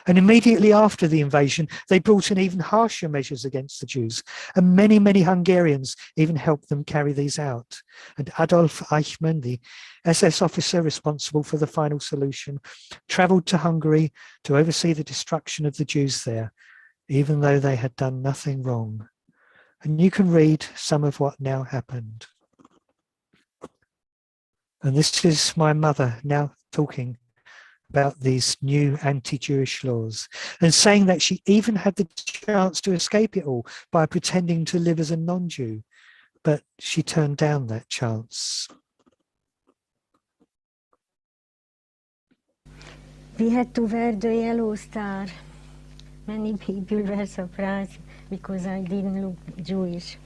And immediately after the invasion, they brought in even harsher measures against the Jews. And many, many Hungarians even helped them carry these out. And Adolf Eichmann, the SS officer responsible for the final solution, traveled to Hungary to oversee the destruction of the Jews there, even though they had done nothing wrong. And you can read some of what now happened. And this is my mother now talking about these new anti-Jewish laws and saying that she even had the chance to escape it all by pretending to live as a non-Jew, but she turned down that chance. We had to wear the yellow star. Many people were surprised because I didn't look Jewish.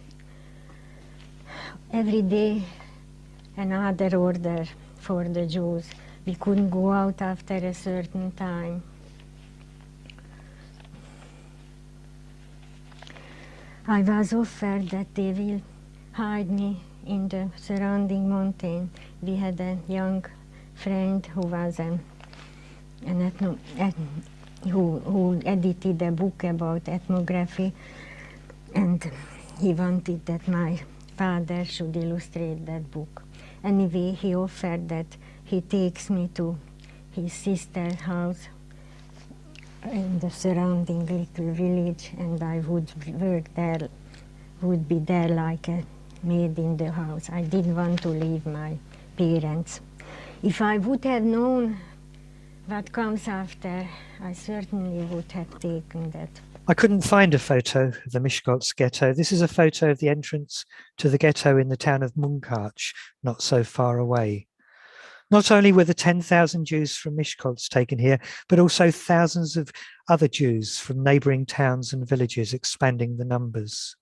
Every day another order for the Jews. We couldn't go out after a certain time. I was offered that they will hide me in the surrounding mountain. We had a young friend who was who edited a book about ethnography, and he wanted that my father should illustrate that book. Anyway, he offered that he takes me to his sister's house in the surrounding little village, and I would work there, would be there like a maid in the house. I didn't want to leave my parents. If I would have known what comes after, I certainly would have taken that. I couldn't find a photo of the Miskolc ghetto. This is a photo of the entrance to the ghetto in the town of Munkacs, not so far away. Not only were the 10,000 Jews from Miskolc taken here, but also thousands of other Jews from neighbouring towns and villages, expanding the numbers.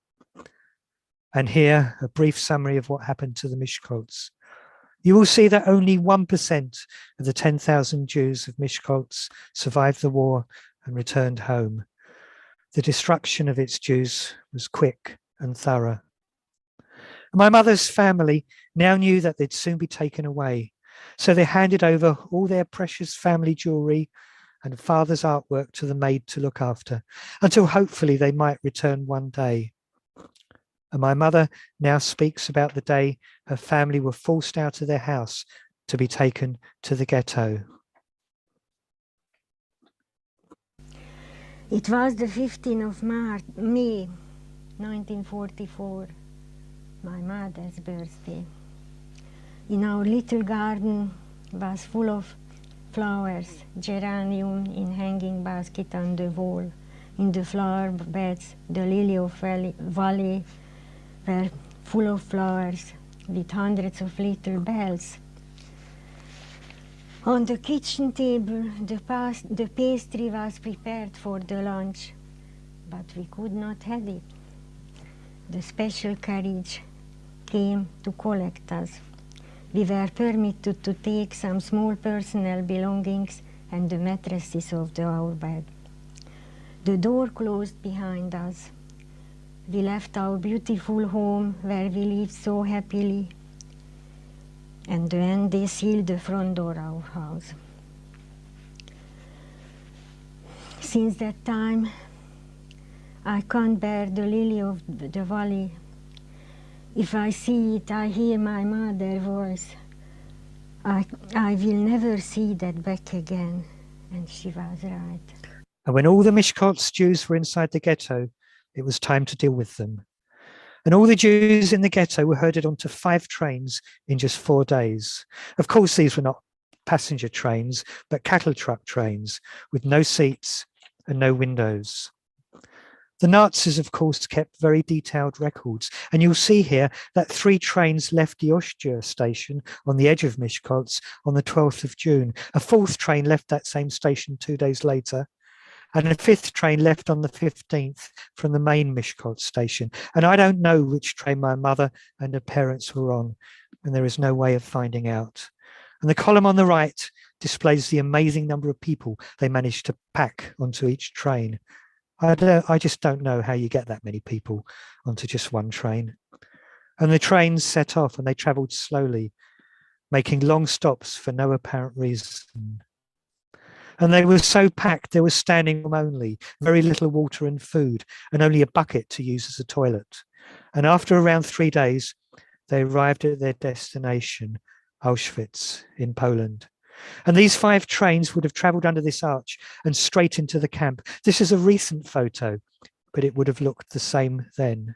And here, a brief summary of what happened to the Miskolcs. You will see that only 1% of the 10,000 Jews of Miskolc survived the war and returned home. The destruction of its Jews was quick and thorough. My mother's family now knew that they'd soon be taken away, so they handed over all their precious family jewellery and father's artwork to the maid to look after, until hopefully they might return one day. And my mother now speaks about the day her family were forced out of their house to be taken to the ghetto. It was the 15th of May 1944, my mother's birthday. In our little garden was full of flowers, geranium in hanging basket on the wall. In the flower beds, the lily of valley were full of flowers with hundreds of little bells. On the kitchen table, the pastry was prepared for the lunch, but we could not have it. The special carriage came to collect us. We were permitted to take some small personal belongings and the mattresses of our bed. The door closed behind us. We left our beautiful home where we lived so happily, and then they sealed the front door of our house. Since that time, I can't bear the lily of the valley. If I see it, I hear my mother's voice. I will never see that back again. And she was right. And when all the Miskolc Jews were inside the ghetto, it was time to deal with them. And all the Jews in the ghetto were herded onto 5 trains in just 4 days. Of course, these were not passenger trains, but cattle truck trains with no seats and no windows. The Nazis, of course, kept very detailed records, and you'll see here that 3 trains left the Ostia station on the edge of Miskolc on the 12th of June. A 4th train left that same station 2 days later, and a 5th train left on the 15th from the main Miskolc station. And I don't know which train my mother and her parents were on, and there is no way of finding out. And the column on the right displays the amazing number of people they managed to pack onto each train. I just don't know how you get that many people onto just one train. And the trains set off and they travelled slowly, making long stops for no apparent reason. And they were so packed, there was standing room only, very little water and food, and only a bucket to use as a toilet. And after around 3 days, they arrived at their destination, Auschwitz in Poland. And these 5 trains would have travelled under this arch and straight into the camp. This is a recent photo, but it would have looked the same then.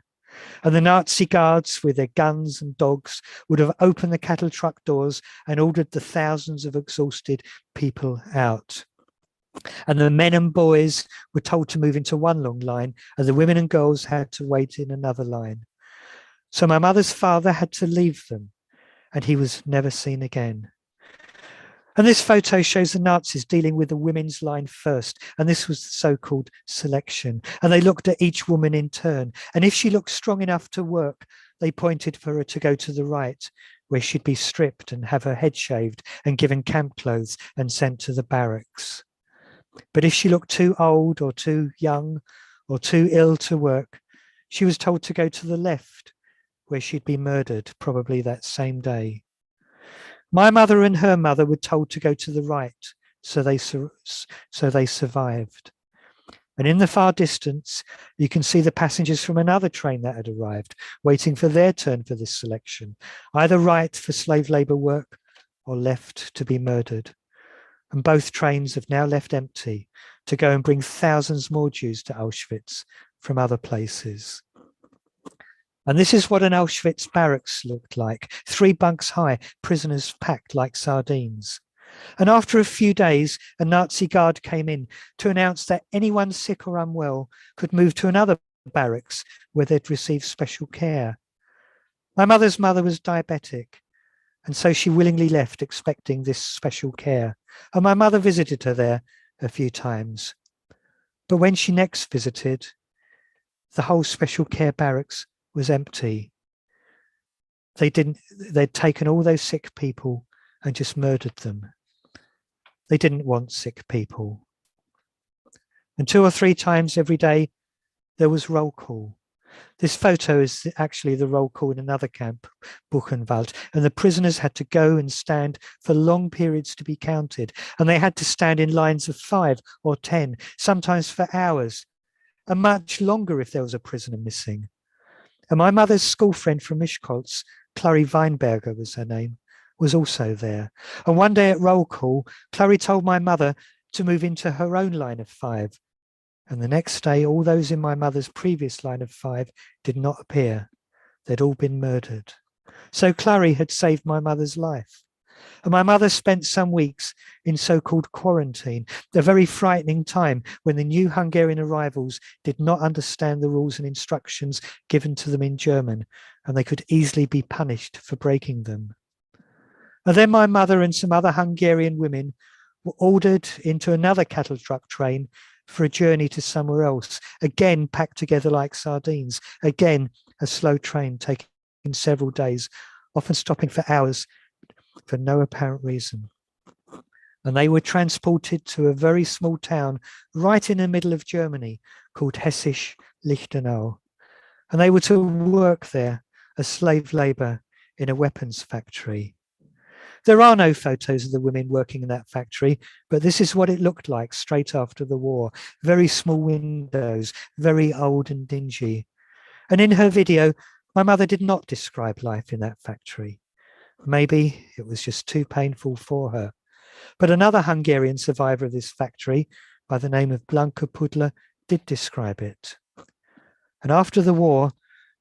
And the Nazi guards with their guns and dogs would have opened the cattle truck doors and ordered the thousands of exhausted people out. And the men and boys were told to move into one long line, and the women and girls had to wait in another line. So my mother's father had to leave them, and he was never seen again. And this photo shows the Nazis dealing with the women's line first, and this was the so-called selection. And they looked at each woman in turn, and if she looked strong enough to work, they pointed for her to go to the right, where she'd be stripped and have her head shaved and given camp clothes and sent to the barracks. But if she looked too old or too young or too ill to work, she was told to go to the left, where she'd be murdered, probably that same day. My mother and her mother were told to go to the right, so they survived. And in the far distance, you can see the passengers from another train that had arrived, waiting for their turn for this selection, either right for slave labour work or left to be murdered. And both trains have now left empty to go and bring thousands more Jews to Auschwitz from other places. And this is what an Auschwitz barracks looked like, 3 bunks high, prisoners packed like sardines. And after a few days, a Nazi guard came in to announce that anyone sick or unwell could move to another barracks where they'd receive special care. My mother's mother was diabetic, and so she willingly left expecting this special care. And my mother visited her there a few times. But when she next visited, the whole special care barracks was empty. They'd taken all those sick people and just murdered them. They didn't want sick people. And 2 or 3 times every day, there was roll call. This photo is actually the roll call in another camp, Buchenwald, and the prisoners had to go and stand for long periods to be counted, and they had to stand in lines of 5 or 10, sometimes for hours, and much longer if there was a prisoner missing. And my mother's school friend from Miskolc, Clary Weinberger was her name, was also there. And one day at roll call, Clary told my mother to move into her own line of 5. And the next day, all those in my mother's previous line of 5 did not appear. They'd all been murdered. So Clary had saved my mother's life. And my mother spent some weeks in so-called quarantine, a very frightening time when the new Hungarian arrivals did not understand the rules and instructions given to them in German, and they could easily be punished for breaking them. And then my mother and some other Hungarian women were ordered into another cattle truck train for a journey to somewhere else, again packed together like sardines, again a slow train taking several days, often stopping for hours for no apparent reason. And they were transported to a very small town right in the middle of Germany called Hessisch-Lichtenau. And they were to work there as slave labour in a weapons factory. There are no photos of the women working in that factory, but this is what it looked like straight after the war. Very small windows, very old and dingy. And in her video, my mother did not describe life in that factory. Maybe it was just too painful for her. But another Hungarian survivor of this factory, by the name of Blanka Pudler, did describe it. And after the war,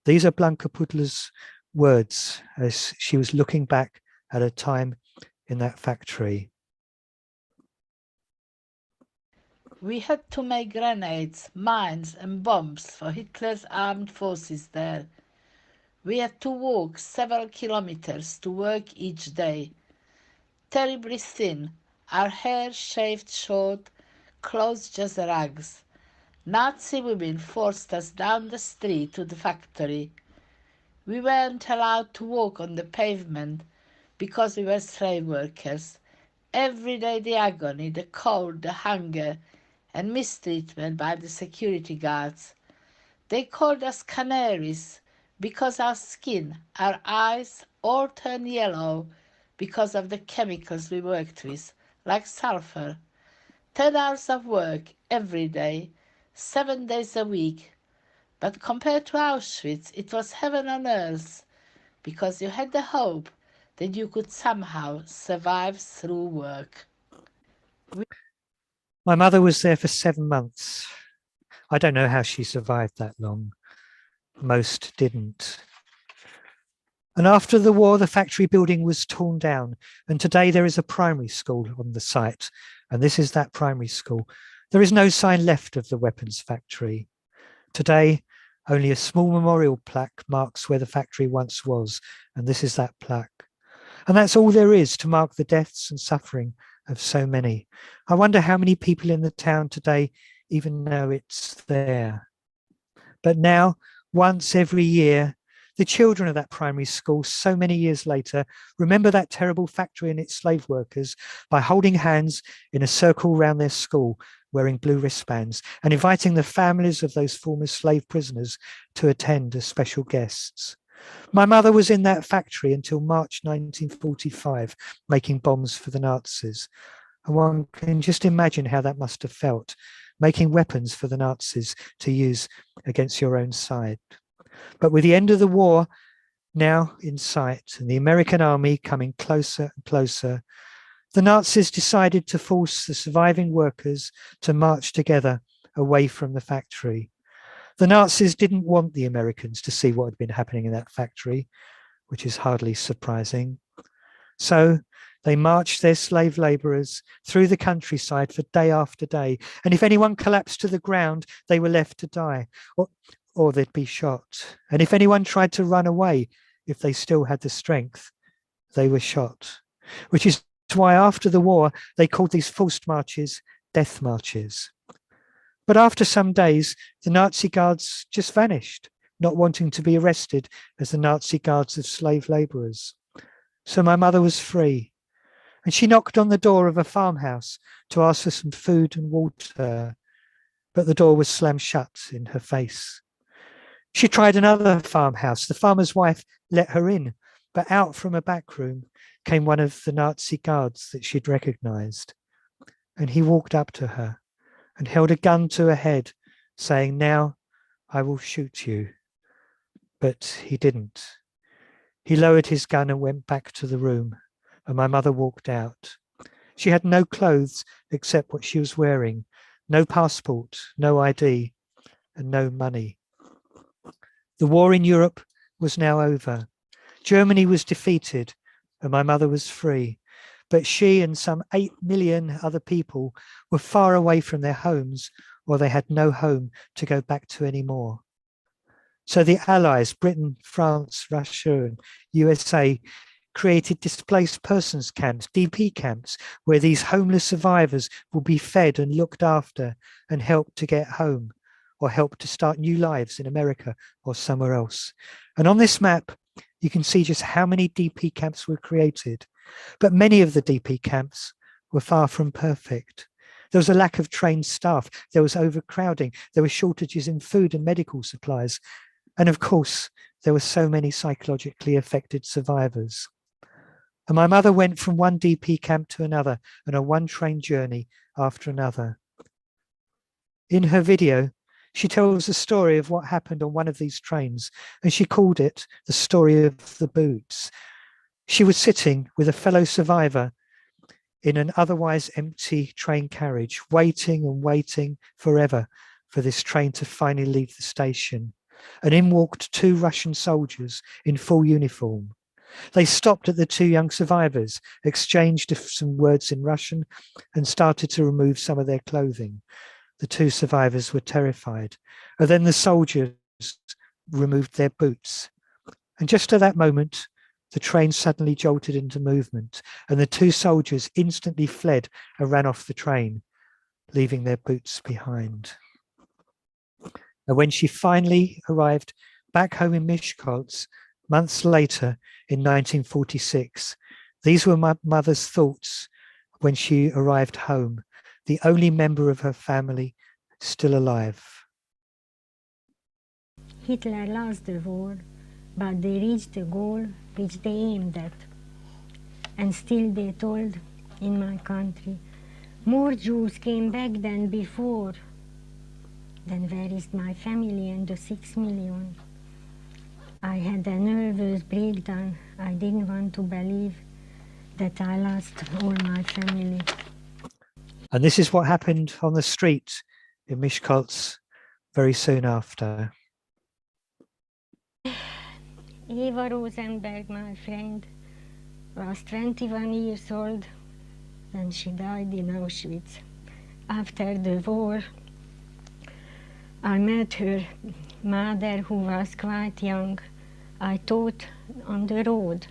these are Blanka Pudler's words as she was looking back at a time in that factory. We had to make grenades, mines and bombs for Hitler's armed forces there. We had to walk several kilometers to work each day. Terribly thin, our hair shaved short, clothes just rags. Nazi women forced us down the street to the factory. We weren't allowed to walk on the pavement because we were slave workers. Every day the agony, the cold, the hunger, and mistreatment by the security guards. They called us canaries because our skin, our eyes, all turned yellow because of the chemicals we worked with, like sulfur. 10 hours of work every day, 7 days a week. But compared to Auschwitz, it was heaven on earth, because you had the hope that you could somehow survive through work. My mother was there for 7 months. I don't know how she survived that long. Most didn't. And after the war, the factory building was torn down. And today there is a primary school on the site. And this is that primary school. There is no sign left of the weapons factory. Today, only a small memorial plaque marks where the factory once was. And this is that plaque. And that's all there is to mark the deaths and suffering of so many. I wonder how many people in the town today even know it's there. But now, once every year, the children of that primary school, so many years later, remember that terrible factory and its slave workers by holding hands in a circle around their school, wearing blue wristbands, and inviting the families of those former slave prisoners to attend as special guests. My mother was in that factory until March 1945, making bombs for the Nazis. And one can just imagine how that must have felt, making weapons for the Nazis to use against your own side. But with the end of the war now in sight and the American army coming closer and closer, the Nazis decided to force the surviving workers to march together away from the factory. The Nazis didn't want the Americans to see what had been happening in that factory, which is hardly surprising. So they marched their slave laborers through the countryside for day after day. And if anyone collapsed to the ground, they were left to die, or they'd be shot. And if anyone tried to run away, if they still had the strength, they were shot. Which is why after the war, they called these forced marches death marches. But after some days, the Nazi guards just vanished, not wanting to be arrested as the Nazi guards of slave laborers. So my mother was free, and she knocked on the door of a farmhouse to ask for some food and water, but the door was slammed shut in her face. She tried another farmhouse. The farmer's wife let her in, but out from a back room came one of the Nazi guards that she'd recognized. And he walked up to her and held a gun to her head, saying, "Now I will shoot you." But he didn't. He lowered his gun and went back to the room, and my mother walked out. She had no clothes except what she was wearing, no passport, no ID, and no money. The war in Europe was now over. Germany was defeated, and my mother was free. But she and some 8 million other people were far away from their homes, or they had no home to go back to anymore. So the Allies, Britain, France, Russia, and USA, created displaced persons camps, DP camps, where these homeless survivors will be fed and looked after and helped to get home, or helped to start new lives in America or somewhere else. And on this map, you can see just how many DP camps were created. But many of the DP camps were far from perfect. There was a lack of trained staff. There was overcrowding. There were shortages in food and medical supplies. And of course, there were so many psychologically affected survivors. And my mother went from one DP camp to another on a one-train journey after another. In her video, she tells the story of what happened on one of these trains, and she called it the story of the boots. She was sitting with a fellow survivor in an otherwise empty train carriage, waiting and waiting forever for this train to finally leave the station. And in walked 2 Russian soldiers in full uniform. They stopped at the 2 young survivors, exchanged some words in Russian, and started to remove some of their clothing. The 2 survivors were terrified. And then the soldiers removed their boots. And just at that moment, the train suddenly jolted into movement, and the 2 soldiers instantly fled and ran off the train, leaving their boots behind. And when she finally arrived back home in Miskolc, months later in 1946, these were my mother's thoughts when she arrived home, the only member of her family still alive. Hitler lost the war, but they reached the goal which they aimed at. And still they told in my country, More Jews came back than before. Then where is my family and the 6 million? I had a nervous breakdown. I didn't want to believe that I lost all my family. And this is what happened on the street in Miskolc very soon after. Eva Rosenberg, my friend, was 21 years old when she died in Auschwitz. After the war, I met her mother, who was quite young. I thought on the road,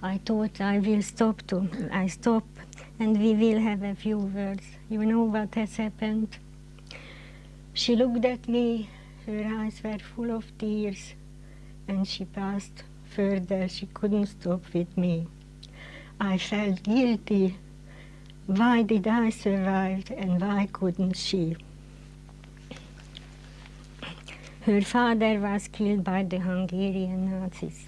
I thought I stop and we will have a few words. You know what has happened? She looked at me, her eyes were full of tears, and she passed further. She couldn't stop with me. I felt guilty. Why did I survive and why couldn't she? Her father was killed by the Hungarian Nazis.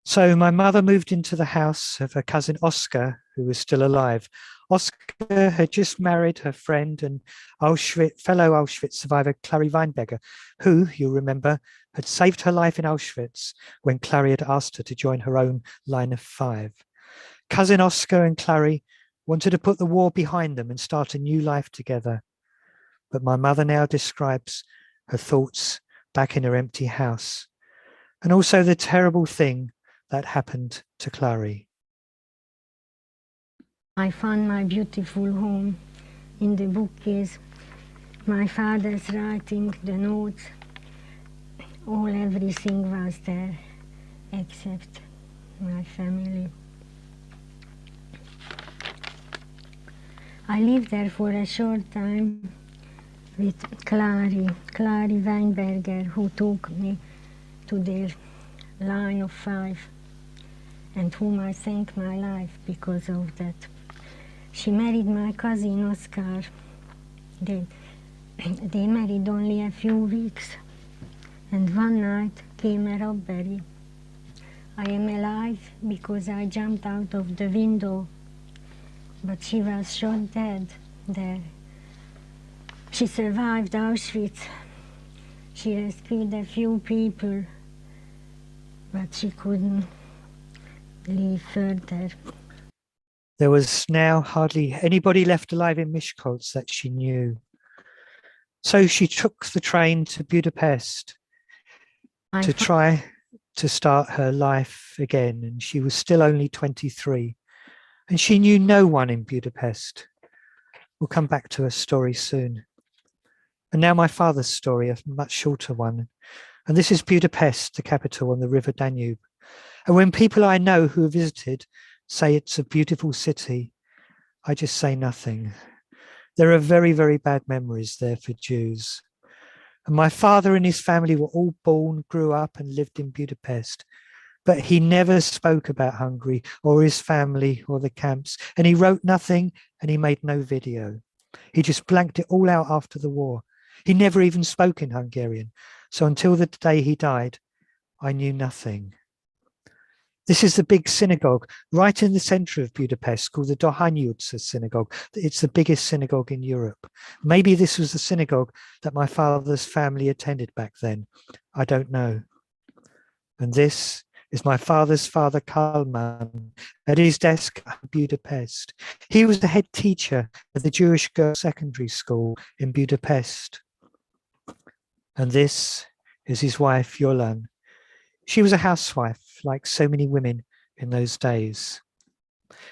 So my mother moved into the house of her cousin Oscar, who was still alive. Oscar had just married her friend and fellow Auschwitz survivor Clary Weinberger, who, you remember, had saved her life in Auschwitz when Clary had asked her to join her own line of 5. Cousin Oscar and Clary wanted to put the war behind them and start a new life together. But my mother now describes her thoughts back in her empty house, and also the terrible thing that happened to Clary. I found my beautiful home. In the bookcase, my father's writing, the notes, everything was there except my family. I lived there for a short time with Clary Weinberger, who took me to their line of 5, and whom I thank my life because of that. She married my cousin Oscar. They married only a few weeks, and one night came a robbery. I am alive because I jumped out of the window, but she was shot dead there. She survived Auschwitz. She rescued a few people, but she couldn't live further. There was now hardly anybody left alive in Miskolc that she knew. So she took the train to Budapest to try to start her life again, and she was still only 23, and she knew no one in Budapest. We'll come back to her story soon. And now my father's story, a much shorter one. And this is Budapest, the capital on the River Danube. And when people I know who have visited say it's a beautiful city, I just say nothing. There are very, very bad memories there for Jews. And my father and his family were all born, grew up and lived in Budapest. But he never spoke about Hungary or his family or the camps. And he wrote nothing and he made no video. He just blanked it all out after the war. He never even spoke in Hungarian. So until the day he died, I knew nothing. This is the big synagogue right in the center of Budapest called the Dohány utca synagogue. It's the biggest synagogue in Europe. Maybe this was the synagogue that my father's family attended back then. I don't know. And this is my father's father, Kalman, at his desk in Budapest. He was the head teacher at the Jewish Girls' Secondary School in Budapest. And this is his wife, Yolan. She was a housewife, like so many women in those days.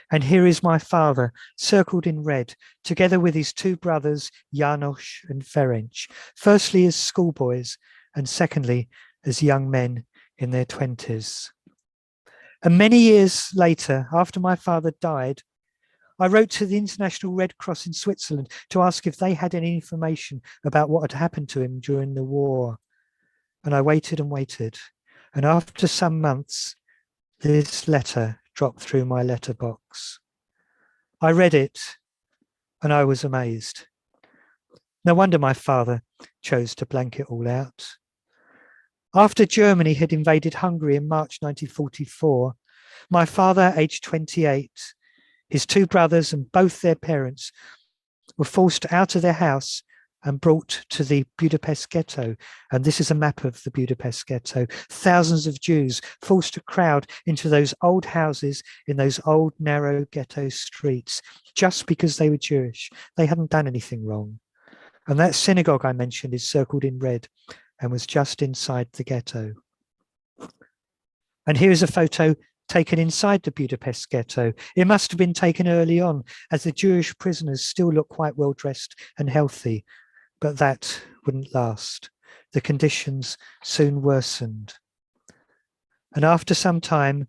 And here is my father, circled in red, together with his 2 brothers, János and Ferenc, firstly as schoolboys, and secondly as young men in their 20s. And many years later, after my father died, I wrote to the International Red Cross in Switzerland to ask if they had any information about what had happened to him during the war. And I waited and waited. And after some months, this letter dropped through my letterbox. I read it and I was amazed. No wonder my father chose to blank it all out. After Germany had invaded Hungary in March 1944, my father, aged 28, His two brothers and both their parents were forced out of their house and brought to the Budapest ghetto. And this is a map of the Budapest ghetto. Thousands of Jews forced to crowd into those old houses in those old narrow ghetto streets just because they were Jewish. They hadn't done anything wrong. And that synagogue I mentioned is circled in red and was just inside the ghetto. And here is a photo taken inside the Budapest ghetto. It must have been taken early on, as the Jewish prisoners still look quite well dressed and healthy, but that wouldn't last. The conditions soon worsened. And after some time,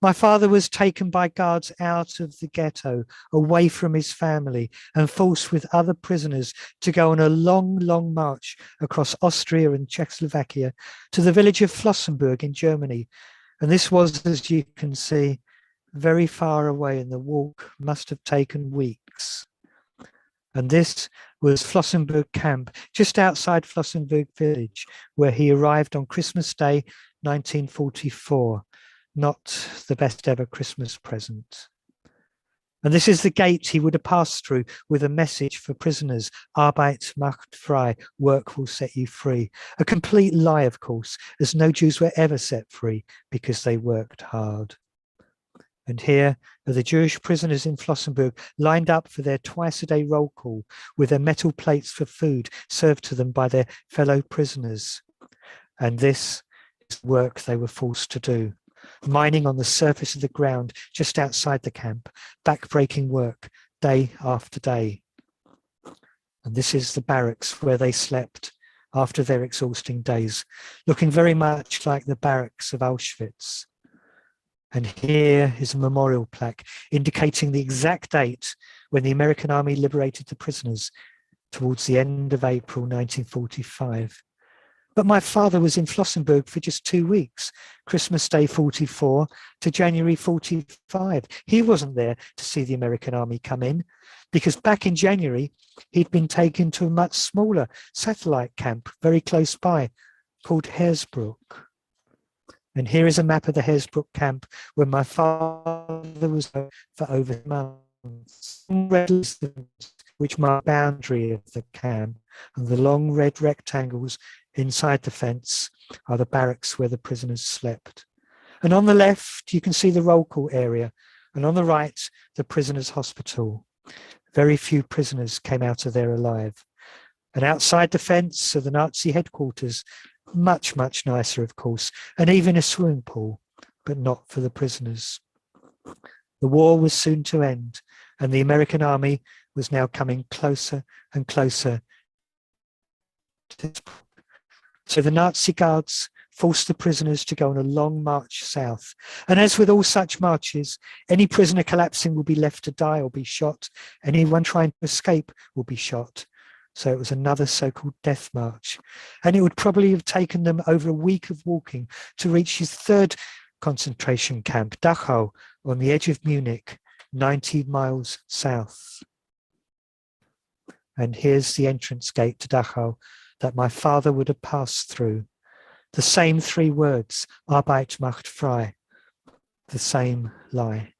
my father was taken by guards out of the ghetto, away from his family, and forced with other prisoners to go on a long, long march across Austria and Czechoslovakia to the village of Flossenburg in Germany. And this was, as you can see, very far away, and the walk must have taken weeks. And this was Flossenburg camp, just outside Flossenburg village, where he arrived on Christmas Day, 1944. Not the best ever Christmas present. And this is the gate he would have passed through with a message for prisoners: Arbeit macht frei, work will set you free. A complete lie, of course, as no Jews were ever set free because they worked hard. And here are the Jewish prisoners in Flossenburg lined up for their twice-a-day roll call with their metal plates for food served to them by their fellow prisoners. And this is the work they were forced to do. Mining on the surface of the ground just outside the camp, back-breaking work day after day. And this is the barracks where they slept after their exhausting days, looking very much like the barracks of Auschwitz. And here is a memorial plaque indicating the exact date when the American army liberated the prisoners towards the end of April 1945. But my father was in Flossenburg for just 2 weeks, Christmas Day 44 to January 45. He wasn't there to see the American army come in, because back in January, he'd been taken to a much smaller satellite camp very close by called Hersbruck. And here is a map of the Hersbruck camp where my father was for over months. Red lines which mark the boundary of the camp, and the long red rectangles inside the fence are the barracks where the prisoners slept. And on the left, you can see the roll call area, and on the right, the prisoners' hospital. Very few prisoners came out of there alive. And outside the fence are the Nazi headquarters, much, much nicer, of course, and even a swimming pool, but not for the prisoners. The war was soon to end, and the American army was now coming closer and closer to. So the Nazi guards forced the prisoners to go on a long march south. And as with all such marches, any prisoner collapsing will be left to die or be shot. Anyone trying to escape will be shot. So it was another so-called death march. And it would probably have taken them over a week of walking to reach his third concentration camp, Dachau, on the edge of Munich, 90 miles south. And here's the entrance gate to Dachau that my father would have passed through. The same three words, Arbeit macht frei, the same lie.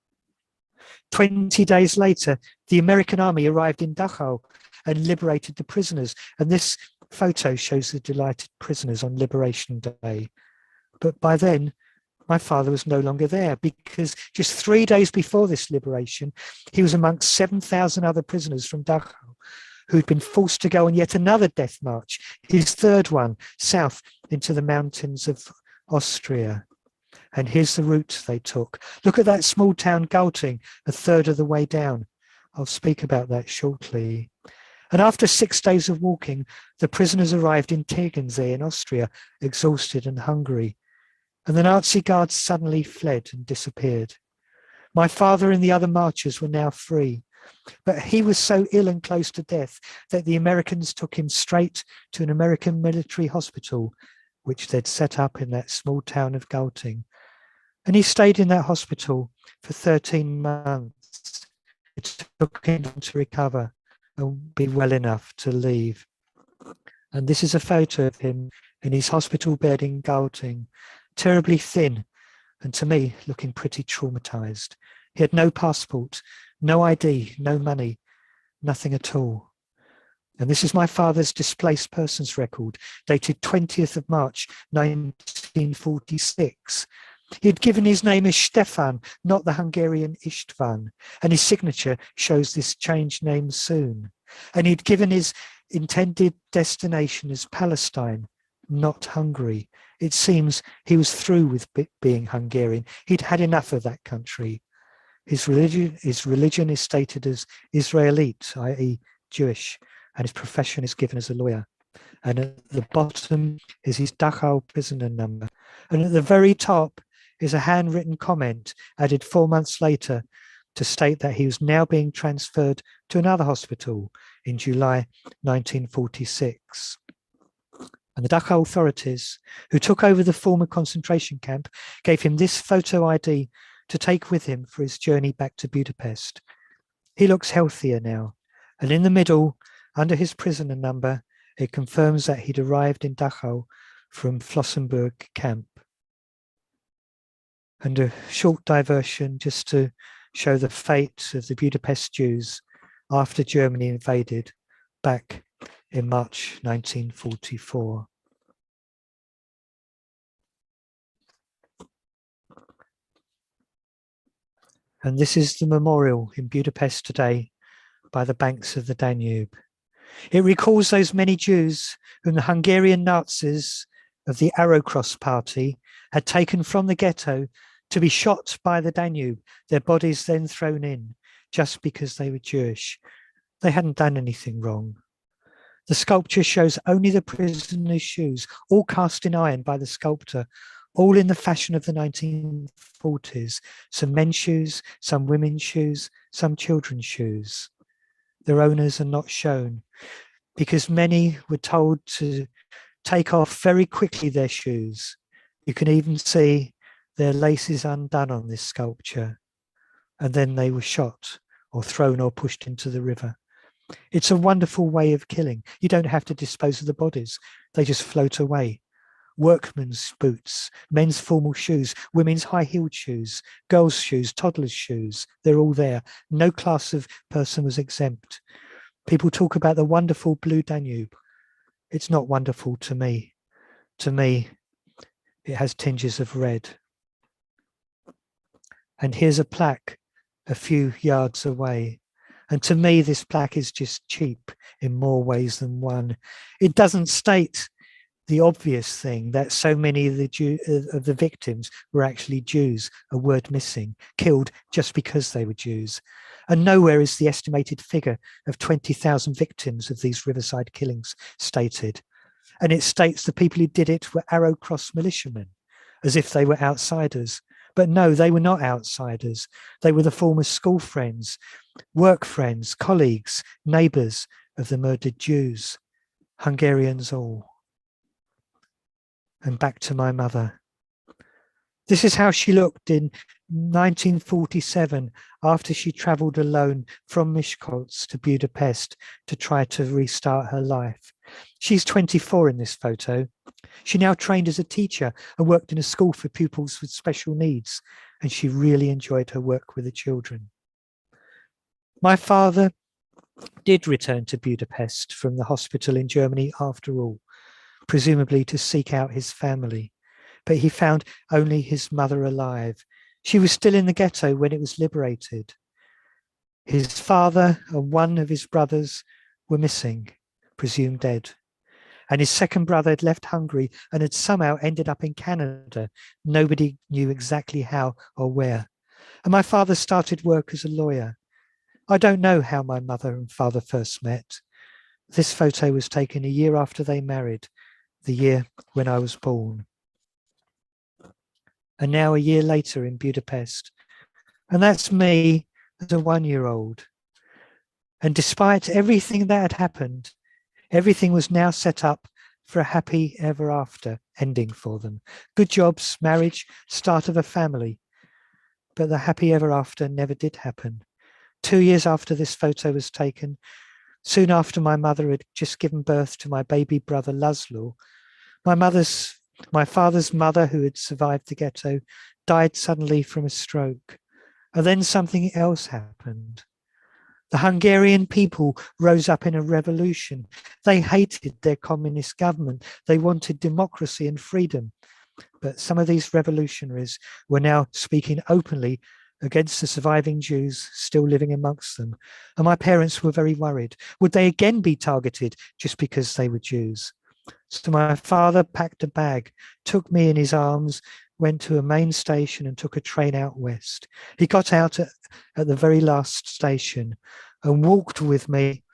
20 days later, the American army arrived in Dachau and liberated the prisoners. And this photo shows the delighted prisoners on Liberation Day. But by then, my father was no longer there, because just 3 days before this liberation, he was amongst 7,000 other prisoners from Dachau who'd been forced to go on yet another death march, his third one, south into the mountains of Austria. And here's the route they took. Look at that small town Galting, a third of the way down. I'll speak about that shortly. And after 6 days of walking, the prisoners arrived in Tegernsee in Austria, exhausted and hungry. And the Nazi guards suddenly fled and disappeared. My father and the other marchers were now free. But he was so ill and close to death that the Americans took him straight to an American military hospital, which they'd set up in that small town of Galting. And he stayed in that hospital for 13 months. It took him to recover and be well enough to leave. And this is a photo of him in his hospital bed in Galting, terribly thin, and to me, looking pretty traumatized. He had no passport, No ID, no money, nothing at all. And this is my father's displaced persons record, dated 20th of March, 1946. He had given his name as Stefan, not the Hungarian Istvan, and his signature shows this changed name soon. And he'd given his intended destination as Palestine, not Hungary. It seems he was through with being Hungarian. He'd had enough of that country. His religion is stated as Israelite, i.e. Jewish, and his profession is given as a lawyer. And at the bottom is his Dachau prisoner number. And at the very top is a handwritten comment added 4 months later to state that he was now being transferred to another hospital in July 1946. And the Dachau authorities, who took over the former concentration camp, gave him this photo ID to take with him for his journey back to Budapest. He looks healthier now, and in the middle, under his prisoner number, it confirms that he'd arrived in Dachau from Flossenburg camp. And a short diversion just to show the fate of the Budapest Jews after Germany invaded back in March 1944. And this is the memorial in Budapest today by the banks of the Danube. It recalls those many Jews whom the Hungarian Nazis of the Arrow Cross Party had taken from the ghetto to be shot by the Danube, their bodies then thrown in, just because they were Jewish. They hadn't done anything wrong. The sculpture shows only the prisoners' shoes, all cast in iron by the sculptor, all in the fashion of the 1940s. Some men's shoes, some women's shoes, some children's shoes. Their owners are not shown because many were told to take off very quickly their shoes. You can even see their laces undone on this sculpture, and then they were shot or thrown or pushed into the river. It's a wonderful way of killing. You don't have to dispose of the bodies. They just float away. Workmen's boots, men's formal shoes, women's high-heeled shoes, girls' shoes, toddlers' shoes, they're all there. No class of person was exempt. People talk about the wonderful blue Danube. It's not wonderful to me. To me, it has tinges of red. And here's a plaque a few yards away. And to me, this plaque is just cheap in more ways than one. It doesn't state the obvious thing that so many of the victims were actually Jews, a word missing, killed just because they were Jews. And nowhere is the estimated figure of 20,000 victims of these riverside killings stated. And it states the people who did it were Arrow Cross militiamen, as if they were outsiders. But no, they were not outsiders. They were the former school friends, work friends, colleagues, neighbours of the murdered Jews, Hungarians all. And back to my mother. This is how she looked in 1947 after she travelled alone from Miskolc to Budapest to try to restart her life. She's 24 in this photo. She now trained as a teacher and worked in a school for pupils with special needs, and she really enjoyed her work with the children. My father did return to Budapest from the hospital in Germany after all, presumably to seek out his family, but he found only his mother alive. She was still in the ghetto when it was liberated. His father and one of his brothers were missing, presumed dead. And his second brother had left Hungary and had somehow ended up in Canada. Nobody knew exactly how or where. And my father started work as a lawyer. I don't know how my mother and father first met. This photo was taken a year after they married, the year when I was born. And now a year later in Budapest. And that's me as a 1-year-old. And despite everything that had happened, everything was now set up for a happy ever after ending for them. Good jobs, marriage, start of a family. But the happy ever after never did happen. 2 years after this photo was taken, soon after my mother had just given birth to my baby brother Laszlo, my father's mother, who had survived the ghetto, died suddenly from a stroke. And then something else happened. The Hungarian people rose up in a revolution. They hated their communist government. They wanted democracy and freedom. But some of these revolutionaries were now speaking openly against the surviving Jews still living amongst them. And my parents were very worried. Would they again be targeted just because they were Jews? So my father packed a bag, took me in his arms, went to a main station and took a train out west. He got out at the very last station and walked with me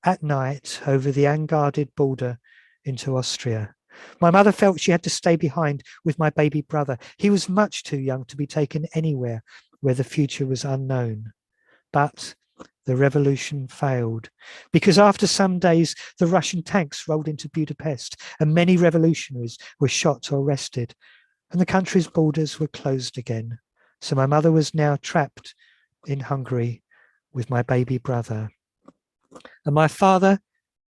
at night over the unguarded border into Austria. My mother felt she had to stay behind with my baby brother. He was much too young to be taken anywhere where the future was unknown. But the revolution failed because after some days, the Russian tanks rolled into Budapest and many revolutionaries were shot or arrested, and the country's borders were closed again. So my mother was now trapped in Hungary with my baby brother. And my father,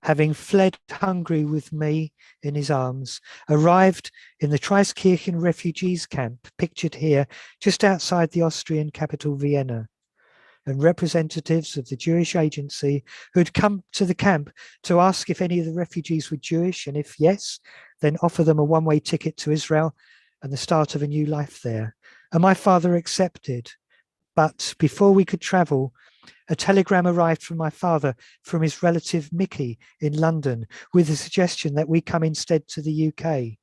having fled Hungary with me in his arms, arrived in the Traiskirchen refugees camp, pictured here just outside the Austrian capital Vienna. And representatives of the Jewish agency who had come to the camp to ask if any of the refugees were Jewish, and if yes, then offer them a one-way ticket to Israel and the start of a new life there. And my father accepted. But before we could travel, a telegram arrived from my father from his relative Mickey in London with the suggestion that we come instead to the UK.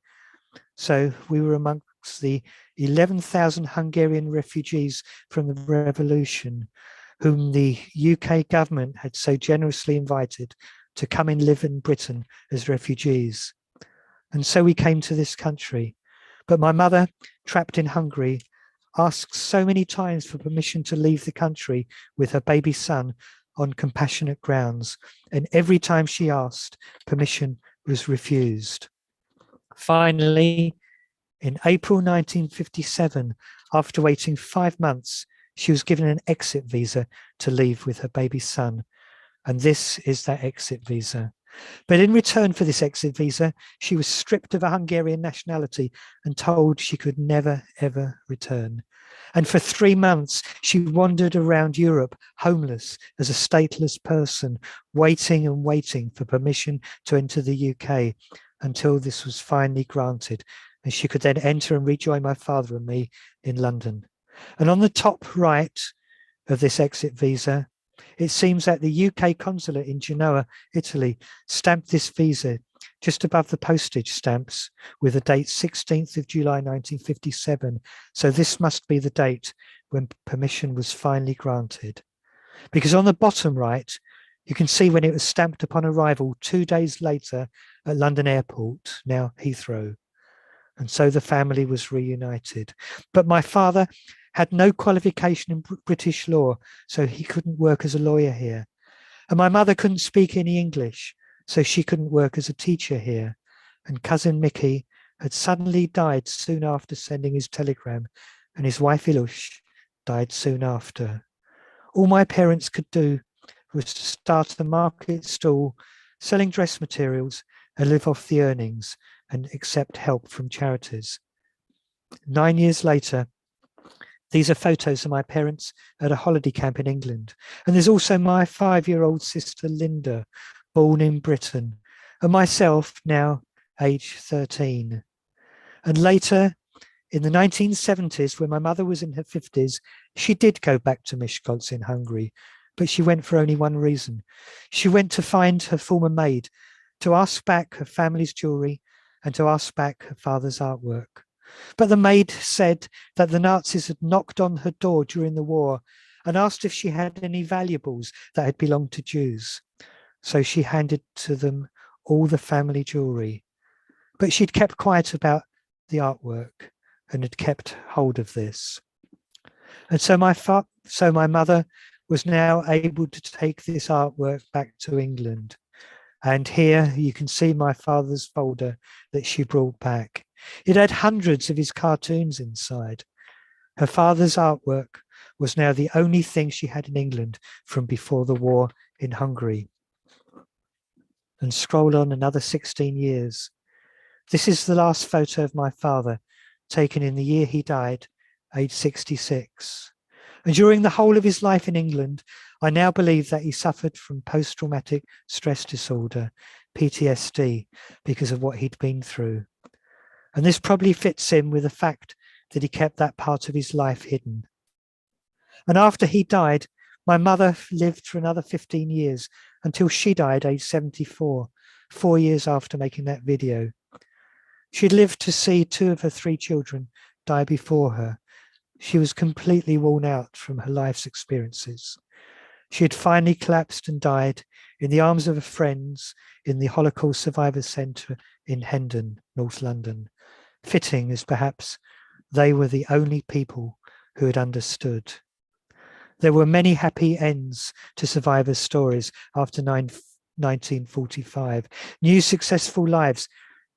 So we were amongst the 11,000 Hungarian refugees from the revolution, whom the UK government had so generously invited to come and live in Britain as refugees. And so we came to this country. But my mother, trapped in Hungary, asked so many times for permission to leave the country with her baby son on compassionate grounds. And every time she asked, permission was refused. Finally, in April 1957, after waiting 5 months, she was given an exit visa to leave with her baby son. And this is that exit visa. But in return for this exit visa, she was stripped of a Hungarian nationality and told she could never, ever return. And for 3 months, she wandered around Europe, homeless as a stateless person, waiting and waiting for permission to enter the UK until this was finally granted. And she could then enter and rejoin my father and me in London. And on the top right of this exit visa, it seems that the UK consulate in Genoa, Italy, stamped this visa just above the postage stamps with the date 16th of July 1957. So this must be the date when permission was finally granted. Because on the bottom right, you can see when it was stamped upon arrival 2 days later at London Airport, now Heathrow. And so the family was reunited. But my father had no qualification in British law, so he couldn't work as a lawyer here. And my mother couldn't speak any English, so she couldn't work as a teacher here. And cousin Mickey had suddenly died soon after sending his telegram, and his wife Ilush died soon after. All my parents could do was to start a market stall, selling dress materials, and live off the earnings and accept help from charities. 9 years later, these are photos of my parents at a holiday camp in England. And there's also my 5-year-old sister, Linda, born in Britain, and myself, now age 13. And later, in the 1970s, when my mother was in her 50s, she did go back to Miskolc in Hungary, but she went for only one reason. She went to find her former maid, to ask back her family's jewellery and to ask back her father's artwork. But the maid said that the Nazis had knocked on her door during the war and asked if she had any valuables that had belonged to Jews. So she handed to them all the family jewellery. But she'd kept quiet about the artwork and had kept hold of this. And so my mother was now able to take this artwork back to England. And here you can see my father's folder that she brought back. It had hundreds of his cartoons inside. Her father's artwork was now the only thing she had in England from before the war in Hungary. And scroll on another 16 years. This is the last photo of my father, taken in the year he died, age 66. And during the whole of his life in England, I now believe that he suffered from post-traumatic stress disorder, PTSD, because of what he'd been through. And this probably fits in with the fact that he kept that part of his life hidden. And after he died, my mother lived for another 15 years until she died aged 74, 4 years after making that video. She'd lived to see 2 of her 3 children die before her. She was completely worn out from her life's experiences. She had finally collapsed and died in the arms of her friends in the Holocaust Survivors Centre in Hendon, North London, fitting as perhaps they were the only people who had understood. There were many happy ends to survivors' stories after 1945. New successful lives,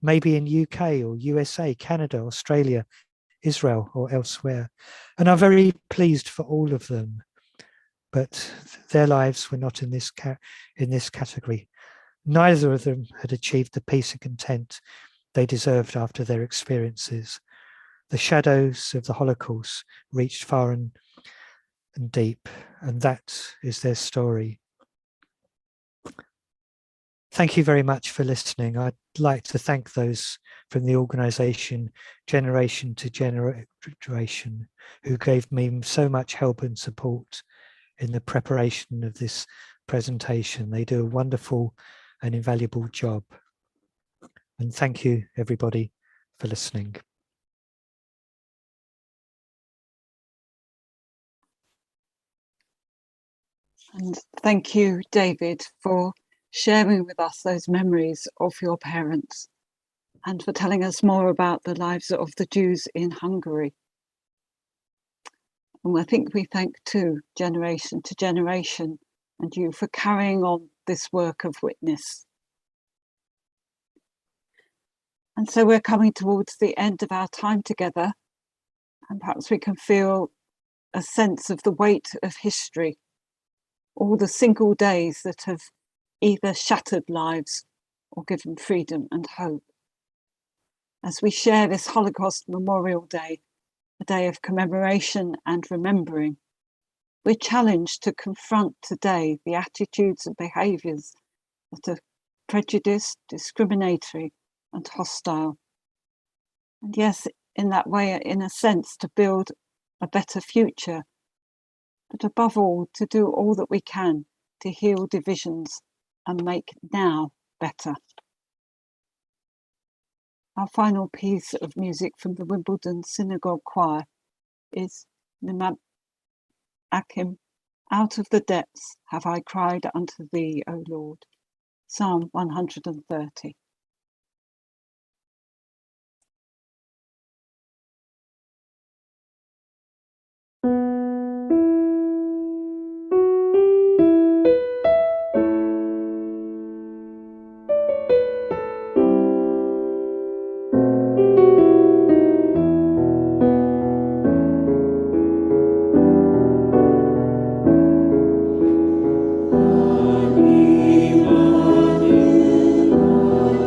maybe in UK or USA, Canada, Australia, Israel or elsewhere. And I'm very pleased for all of them. But their lives were not in this category. Neither of them had achieved the peace and content they deserved after their experiences. The shadows of the Holocaust reached far and deep, and that is their story. Thank you very much for listening. I'd like to thank those from the organisation Generation to Generation who gave me so much help and support in the preparation of this presentation. They do a wonderful and invaluable job. And thank you, everybody, for listening. And thank you, David, for sharing with us those memories of your parents and for telling us more about the lives of the Jews in Hungary. And I think we thank too, Generation to Generation, and you for carrying on this work of witness. And so we're coming towards the end of our time together, and perhaps we can feel a sense of the weight of history, all the single days that have either shattered lives or given freedom and hope. As we share this Holocaust Memorial Day, a day of commemoration and remembering, we're challenged to confront today the attitudes and behaviours that are prejudiced, discriminatory and hostile. And yes, in that way, in a sense, to build a better future, but above all, to do all that we can to heal divisions and make now better. Our final piece of music from the Wimbledon Synagogue Choir is Nimab Akim, Out of the Depths Have I Cried Unto Thee, O Lord, Psalm 130. Ani, Ani, Ani.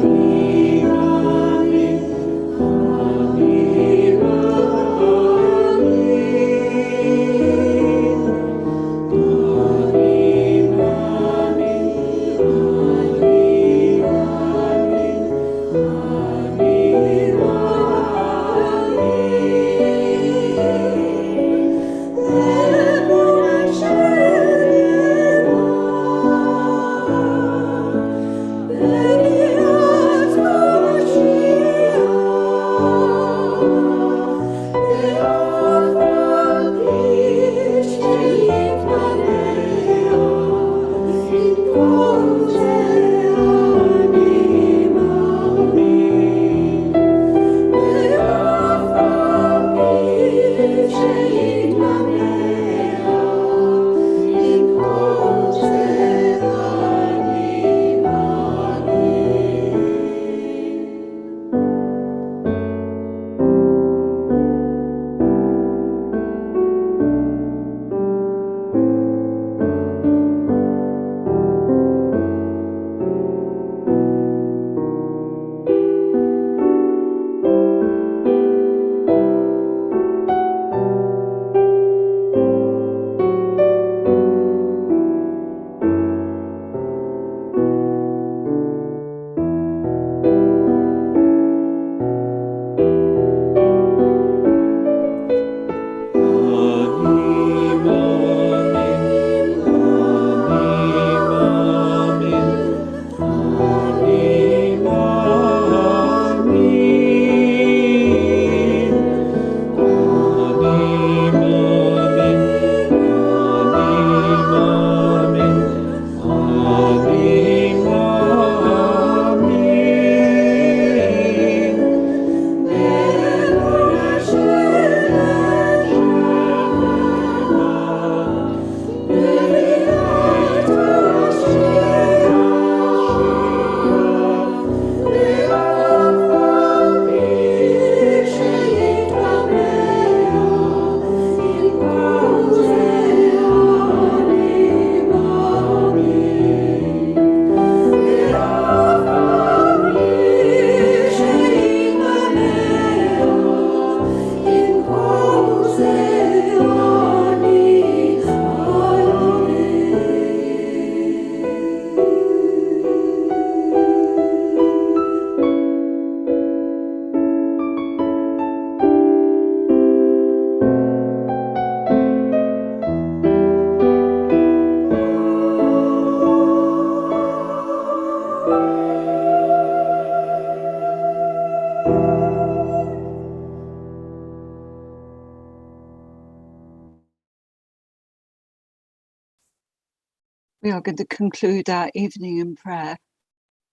We are going to conclude our evening in prayer,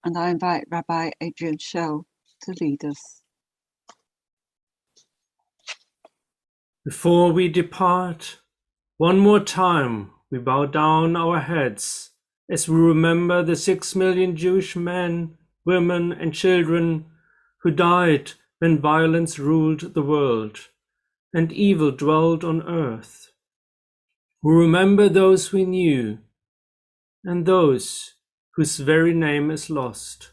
and I invite Rabbi Adrian Schell to lead us. Before we depart, one more time we bow down our heads as we remember the 6 million Jewish men, women, and children who died when violence ruled the world and evil dwelled on earth. We remember those we knew and those whose very name is lost.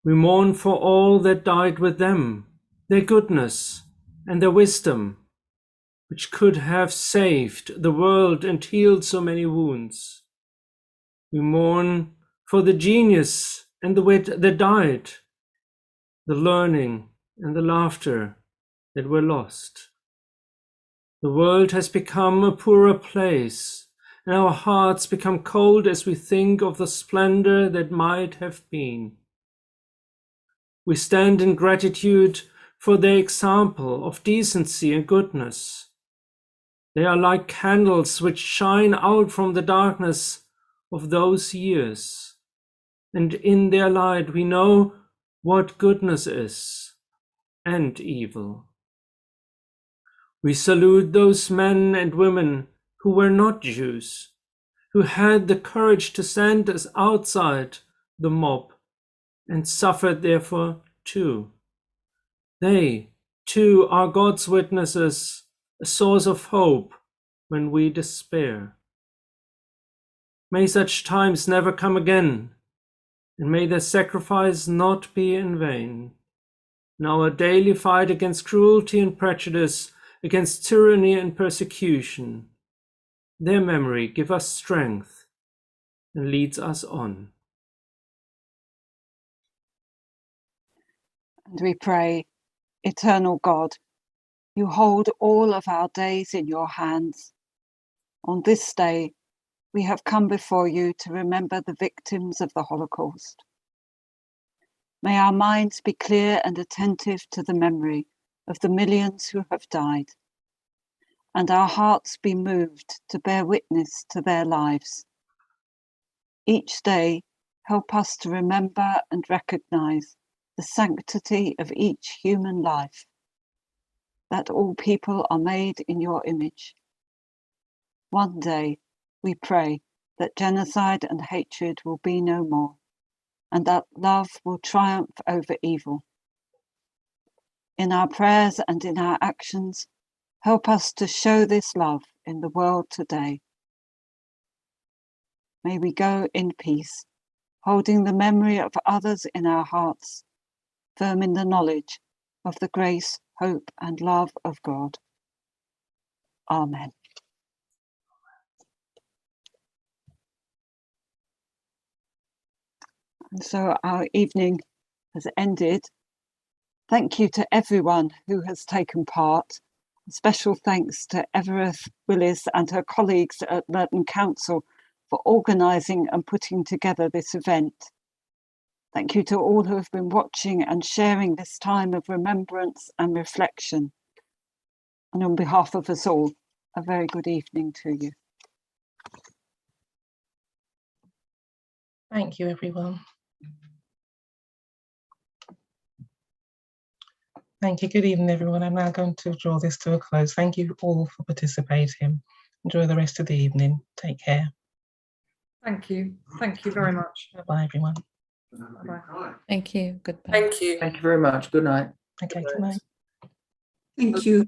We mourn for all that died with them, their goodness and their wisdom, which could have saved the world and healed so many wounds. We mourn for the genius and the wit that died, the learning and the laughter that were lost. The world has become a poorer place, and our hearts become cold as we think of the splendor that might have been. We stand in gratitude for their example of decency and goodness. They are like candles which shine out from the darkness of those years, and in their light we know what goodness is and evil. We salute those men and women who were not Jews, who had the courage to stand us outside the mob and suffered therefore too. They, too, are God's witnesses, a source of hope when we despair. May such times never come again, and may their sacrifice not be in vain. In our daily fight against cruelty and prejudice, against tyranny and persecution, their memory gives us strength and leads us on. And we pray, Eternal God, you hold all of our days in your hands. On this day, we have come before you to remember the victims of the Holocaust. May our minds be clear and attentive to the memory of the millions who have died, and our hearts be moved to bear witness to their lives. Each day, help us to remember and recognize the sanctity of each human life, that all people are made in your image. One day, we pray that genocide and hatred will be no more, and that love will triumph over evil. In our prayers and in our actions, help us to show this love in the world today. May we go in peace, holding the memory of others in our hearts, firm in the knowledge of the grace, hope, and love of God. Amen. And so our evening has ended. Thank you to everyone who has taken part. A special thanks to Everett Willis and her colleagues at Merton Council for organising and putting together this event. Thank you to all who have been watching and sharing this time of remembrance and reflection. And on behalf of us all, a very good evening to you. Thank you, everyone. Thank you. Good evening, everyone. I'm now going to draw this to a close. Thank you all for participating. Enjoy the rest of the evening. Take care. Thank you. Thank you very much. Bye-bye, everyone. Bye-bye. Thank you. Goodbye. Thank you. Thank you very much. Good night. Okay, good night. Thank you.